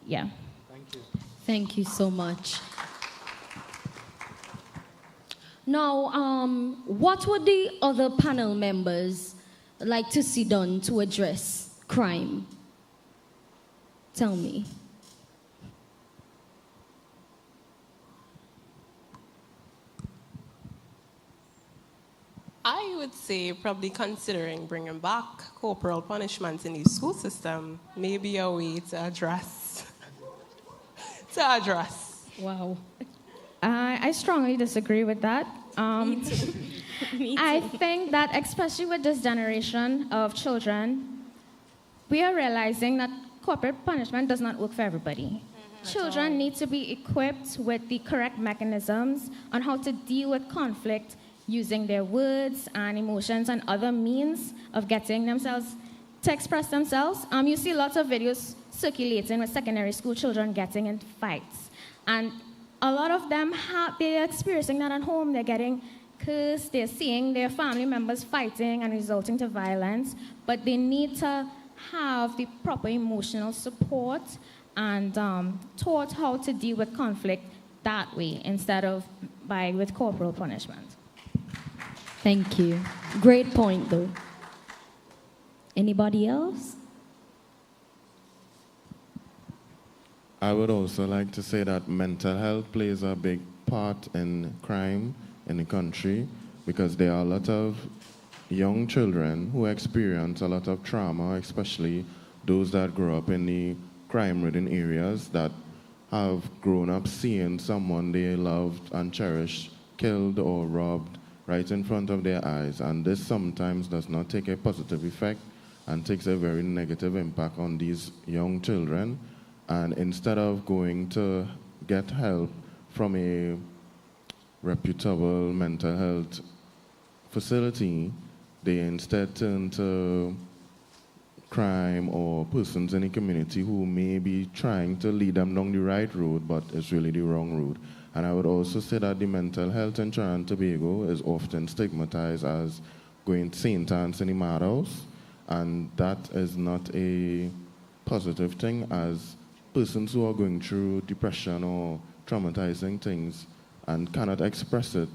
yeah. Thank you. Thank you so much. Now, what would the other panel members like to see done to address crime? Tell me. I would say probably considering bringing back corporal punishment in the school system may be a way to address. Wow. I strongly disagree with that. Me too. I think that especially with this generation of children, we are realizing that corporal punishment does not work for everybody. Children need to be equipped with the correct mechanisms on how to deal with conflict using their words and emotions and other means of getting themselves to express themselves. You see lots of videos circulating with secondary school children getting into fights. And a lot of them, they're experiencing that at home. They're getting cursed. They're seeing their family members fighting and resulting to violence. But they need to have the proper emotional support and taught how to deal with conflict that way instead of with corporal punishment. Thank you. Great point, though. Anybody else? I would also like to say that mental health plays a big part in crime in the country because there are a lot of young children who experience a lot of trauma, especially those that grow up in the crime-ridden areas that have grown up seeing someone they loved and cherished killed or robbed right in front of their eyes. And this sometimes does not take a positive effect and takes a very negative impact on these young children. And instead of going to get help from a reputable mental health facility, they instead turn to crime or persons in the community who may be trying to lead them down the right road, but it's really the wrong road. And I would also say that the mental health in Trinidad and Tobago is often stigmatized as going to St. Anne's in the madhouse, and that is not a positive thing, as persons who are going through depression or traumatizing things and cannot express it,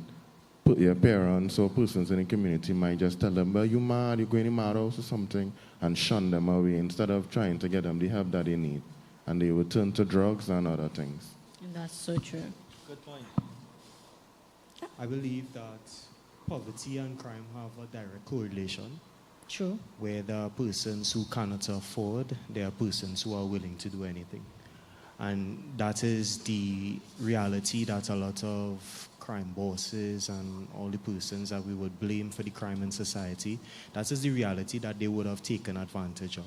your parents or persons in the community might just tell them, well, you mad, you're going to madhouse or something, and shun them away instead of trying to get them the help that they need. And they would turn to drugs and other things. And that's so true. Good point. I believe that poverty and crime have a direct correlation. True. Where there are persons who cannot afford, there are persons who are willing to do anything. And that is the reality that a lot of crime bosses and all the persons that we would blame for the crime in society, that is the reality that they would have taken advantage of.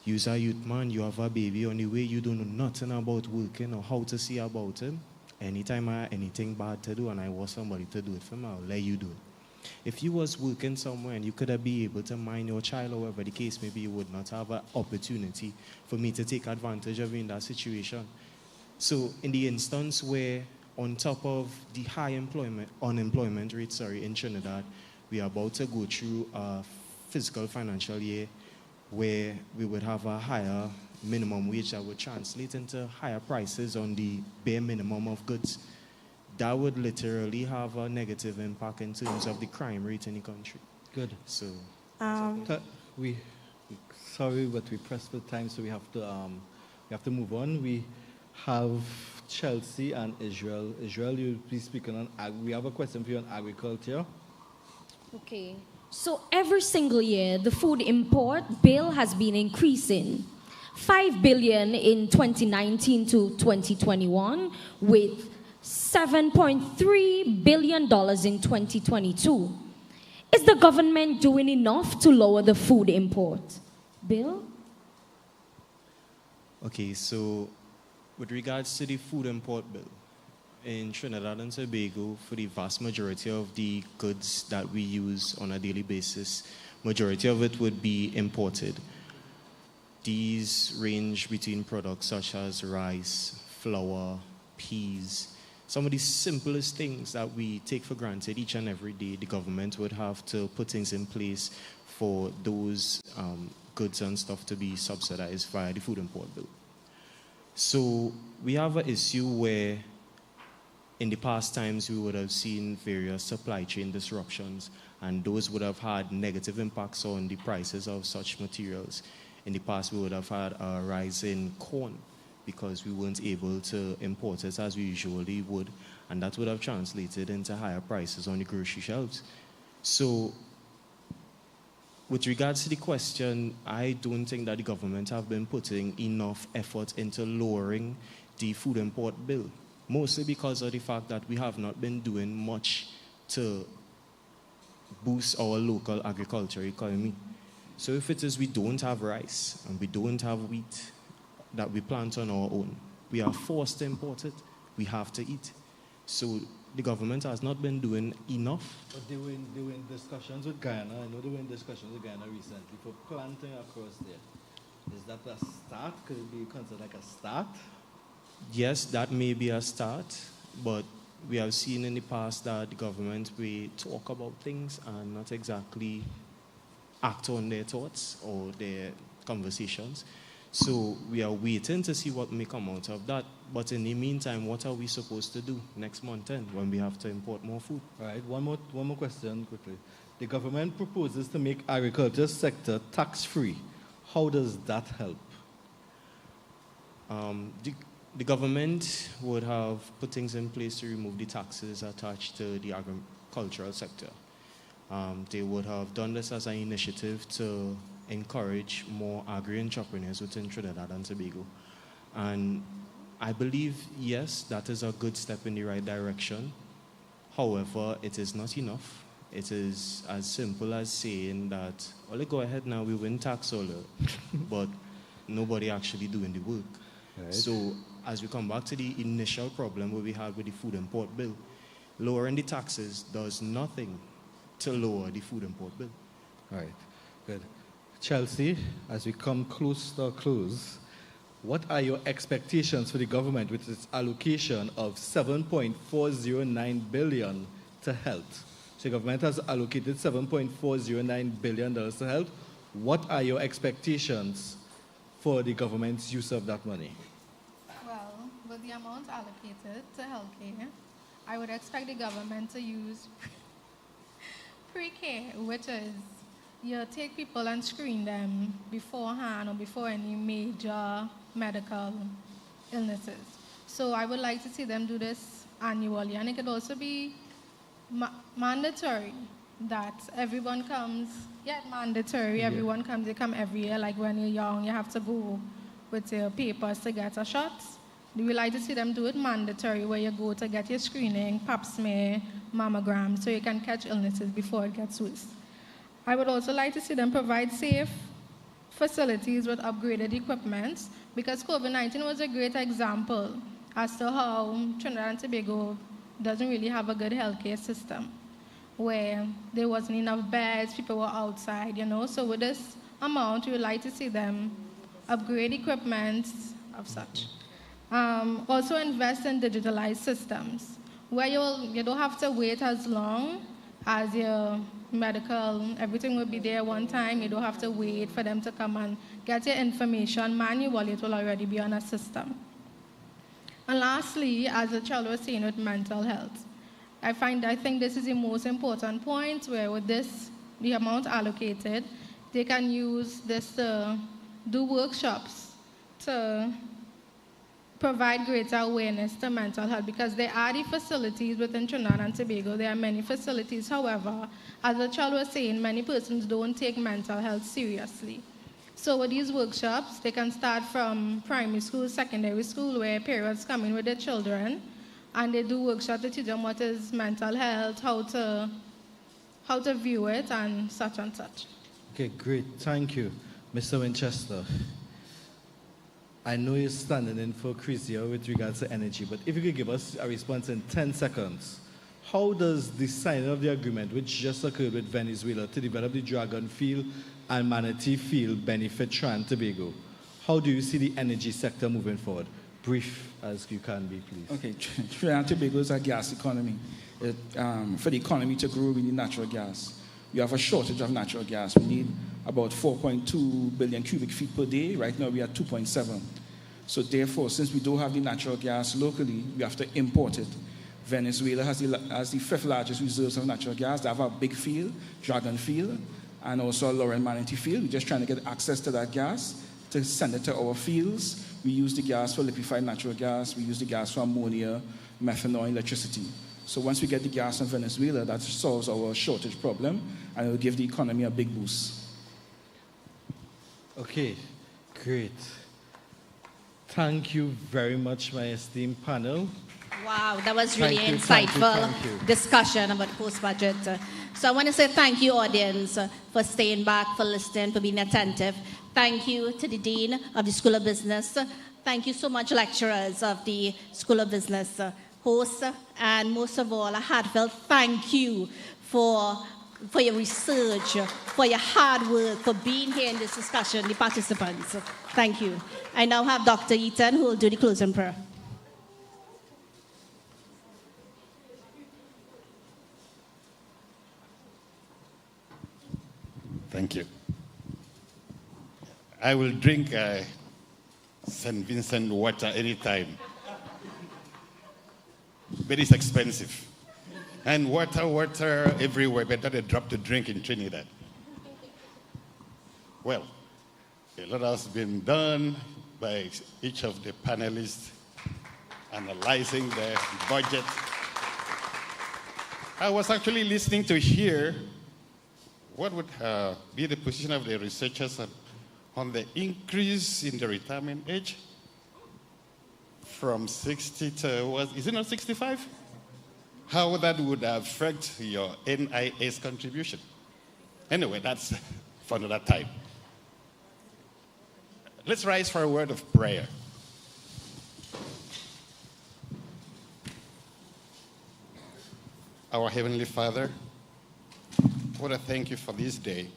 You're a youth man, you have a baby on the way, you don't know nothing about working or how to see about him. Anytime I have anything bad to do and I want somebody to do it for me, I'll let you do it. If you was working somewhere and you could have been able to mind your child or whatever the case, maybe you would not have an opportunity for me to take advantage of you in that situation. So in the instance where on top of the high unemployment rate, in Trinidad, we are about to go through a fiscal financial year where we would have a higher minimum wage that would translate into higher prices on the bare minimum of goods. That would literally have a negative impact in terms of the crime rate in the country. Good. So, sorry, but we pressed for time, so we have to move on. We have Chelsea and Israel. Israel, you please speak on. We have a question for you on agriculture. Okay. So every single year, the food import bill has been increasing. 5 billion in 2019 to 2021, with $7.3 billion in 2022. Is the government doing enough to lower the food import? Bill? okay, so with regards to the food import bill, in Trinidad and Tobago, for the vast majority of the goods that we use on a daily basis, majority of it would be imported. These range between products such as rice, flour, peas, some of the simplest things that we take for granted each and every day. The government would have to put things in place for those goods and stuff to be subsidized via the food import bill. So we have an issue where in the past times we would have seen various supply chain disruptions, and those would have had negative impacts on the prices of such materials. In the past, we would have had a rise in corn because we weren't able to import it as we usually would, and that would have translated into higher prices on the grocery shelves. So with regards to the question, I don't think that the government have been putting enough effort into lowering the food import bill, mostly because of the fact that we have not been doing much to boost our local agriculture economy. So if it is we don't have rice and we don't have wheat that we plant on our own, we are forced to import it. We have to eat. So the government has not been doing enough. But they were in discussions with Guyana. I know they were in discussions with Guyana recently for planting across there. Is that a start? Could it be considered like a start? Yes, that may be a start, but we have seen in the past that the government will talk about things and not exactly act on their thoughts or their conversations. So we are waiting to see what may come out of that. But in the meantime, what are we supposed to do next month then when we have to import more food? All right, one more question quickly. The government proposes to make agriculture sector tax-free. How does that help? the government would have put things in place to remove the taxes attached to the agricultural sector. They would have done this as an initiative to encourage more agri-entrepreneurs within Trinidad and Tobago. And I believe, yes, that is a good step in the right direction. However, it is not enough. It is as simple as saying that, well, go ahead now, we win tax all, but nobody actually doing the work. Right. So as we come back to the initial problem where we had with the food import bill, lowering the taxes does nothing to lower the food import bill. Right, good. Chelsea, as we come close to a close, what are your expectations for the government with its allocation of $7.409 billion to health? So the government has allocated $7.409 billion to health. What are your expectations for the government's use of that money? Well, with the amount allocated to healthcare, I would expect the government to use pre-care, which is you take people and screen them beforehand or before any major medical illnesses. So I would like to see them do this annually, and it could also be mandatory that everyone comes, mandatory, everyone comes, they come every year, like when you're young, you have to go with your papers to get a shot. We would like to see them do it mandatory, where you go to get your screening, pap smear, mammogram, so you can catch illnesses before it gets worse. I would also like to see them provide safe facilities with upgraded equipment, because COVID-19 was a great example as to how Trinidad and Tobago doesn't really have a good healthcare system, where there wasn't enough beds, people were outside, So with this amount, we would like to see them upgrade equipment of such. Also invest in digitalized systems, where you don't have to wait as long as your medical, everything will be there one time. You don't have to wait for them to come and get your information manually. It will already be on a system. And lastly, as the child was saying with mental health, I think this is the most important point, where with this, the amount allocated, they can use this to do workshops to provide greater awareness to mental health, because there are the facilities within Trinidad and Tobago. There are many facilities. However, as the child was saying, many persons don't take mental health seriously. So with these workshops, they can start from primary school, secondary school, where parents come in with their children, and they do workshops to teach them what is mental health, how to view it, and such and such. Okay, great. Thank you. Mr. Winchester, I know you're standing in for Chrisia with regards to energy, but if you could give us a response in 10 seconds, how does the signing of the agreement, which just occurred with Venezuela to develop the Dragon Field and Manatee Field, benefit Trinidad and Tobago? How do you see the energy sector moving forward? Brief as you can be, please. Okay, Trinidad and Tobago is a gas economy. For the economy to grow, we need natural gas. We have a shortage of natural gas. We need about 4.2 billion cubic feet per day. Right now, we are 2.7. So therefore, since we don't have the natural gas locally, we have to import it. Venezuela has the fifth largest reserves of natural gas. They have a big field, Dragon Field, and also a Lauren Manatee Field. We're just trying to get access to that gas to send it to our fields. We use the gas for liquefied natural gas. We use the gas for ammonia, methanol, electricity. So once we get the gas from Venezuela, that solves our shortage problem, and it will give the economy a big boost. Okay, great. Thank you very much, my esteemed panel. Wow, that was really Thank you, insightful thank you. discussion about post-budget. So I want to say thank you, audience, for staying back, for listening, for being attentive. Thank you to the Dean of the School of Business. Thank you so much, lecturers of the School of Business, hosts, and most of all, a heartfelt thank you for your research, for your hard work, for being here in this discussion, the participants. Thank you. I now have Dr. Eaton, who will do the closing prayer. Thank you. I will drink St. Vincent water anytime. But it's expensive. And water everywhere, better a drop to drink in Trinidad. Well, a lot has been done by each of the panelists analyzing the budget. I was actually listening to hear what would be the position of the researchers on the increase in the retirement age from 60 to, is it not 65? How that would affect your NIS contribution. Anyway, that's for another time. Let's rise for a word of prayer. Our Heavenly Father, I want to thank you for this day.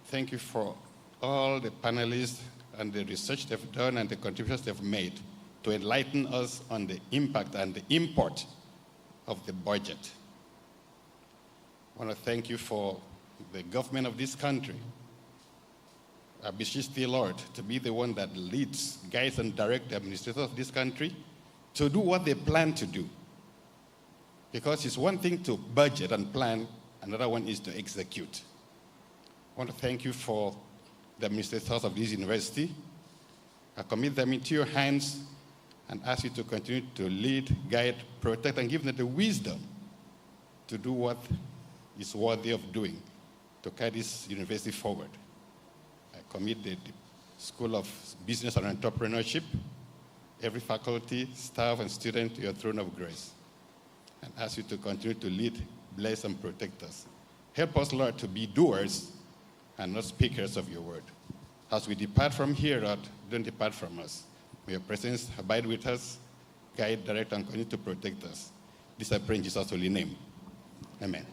Thank you for all the panelists and the research they've done and the contributions they've made to enlighten us on the impact and the import of the budget. I want to thank you for the government of this country. I beseech thee, Lord, to be the one that leads, guides, and directs the administrators of this country to do what they plan to do. Because it's one thing to budget and plan, another one is to execute. I want to thank you for the administrators of this university. I commit them into your hands and ask you to continue to lead, guide, protect, and give them the wisdom to do what is worthy of doing to carry this university forward. I commit the School of Business and Entrepreneurship, every faculty, staff, and student to your throne of grace, and ask you to continue to lead, bless, and protect us. Help us, Lord, to be doers and not speakers of your word. As we depart from here, Lord, don't depart from us. May your presence abide with us, guide, direct, and continue to protect us. This I pray in Jesus' holy name. Amen.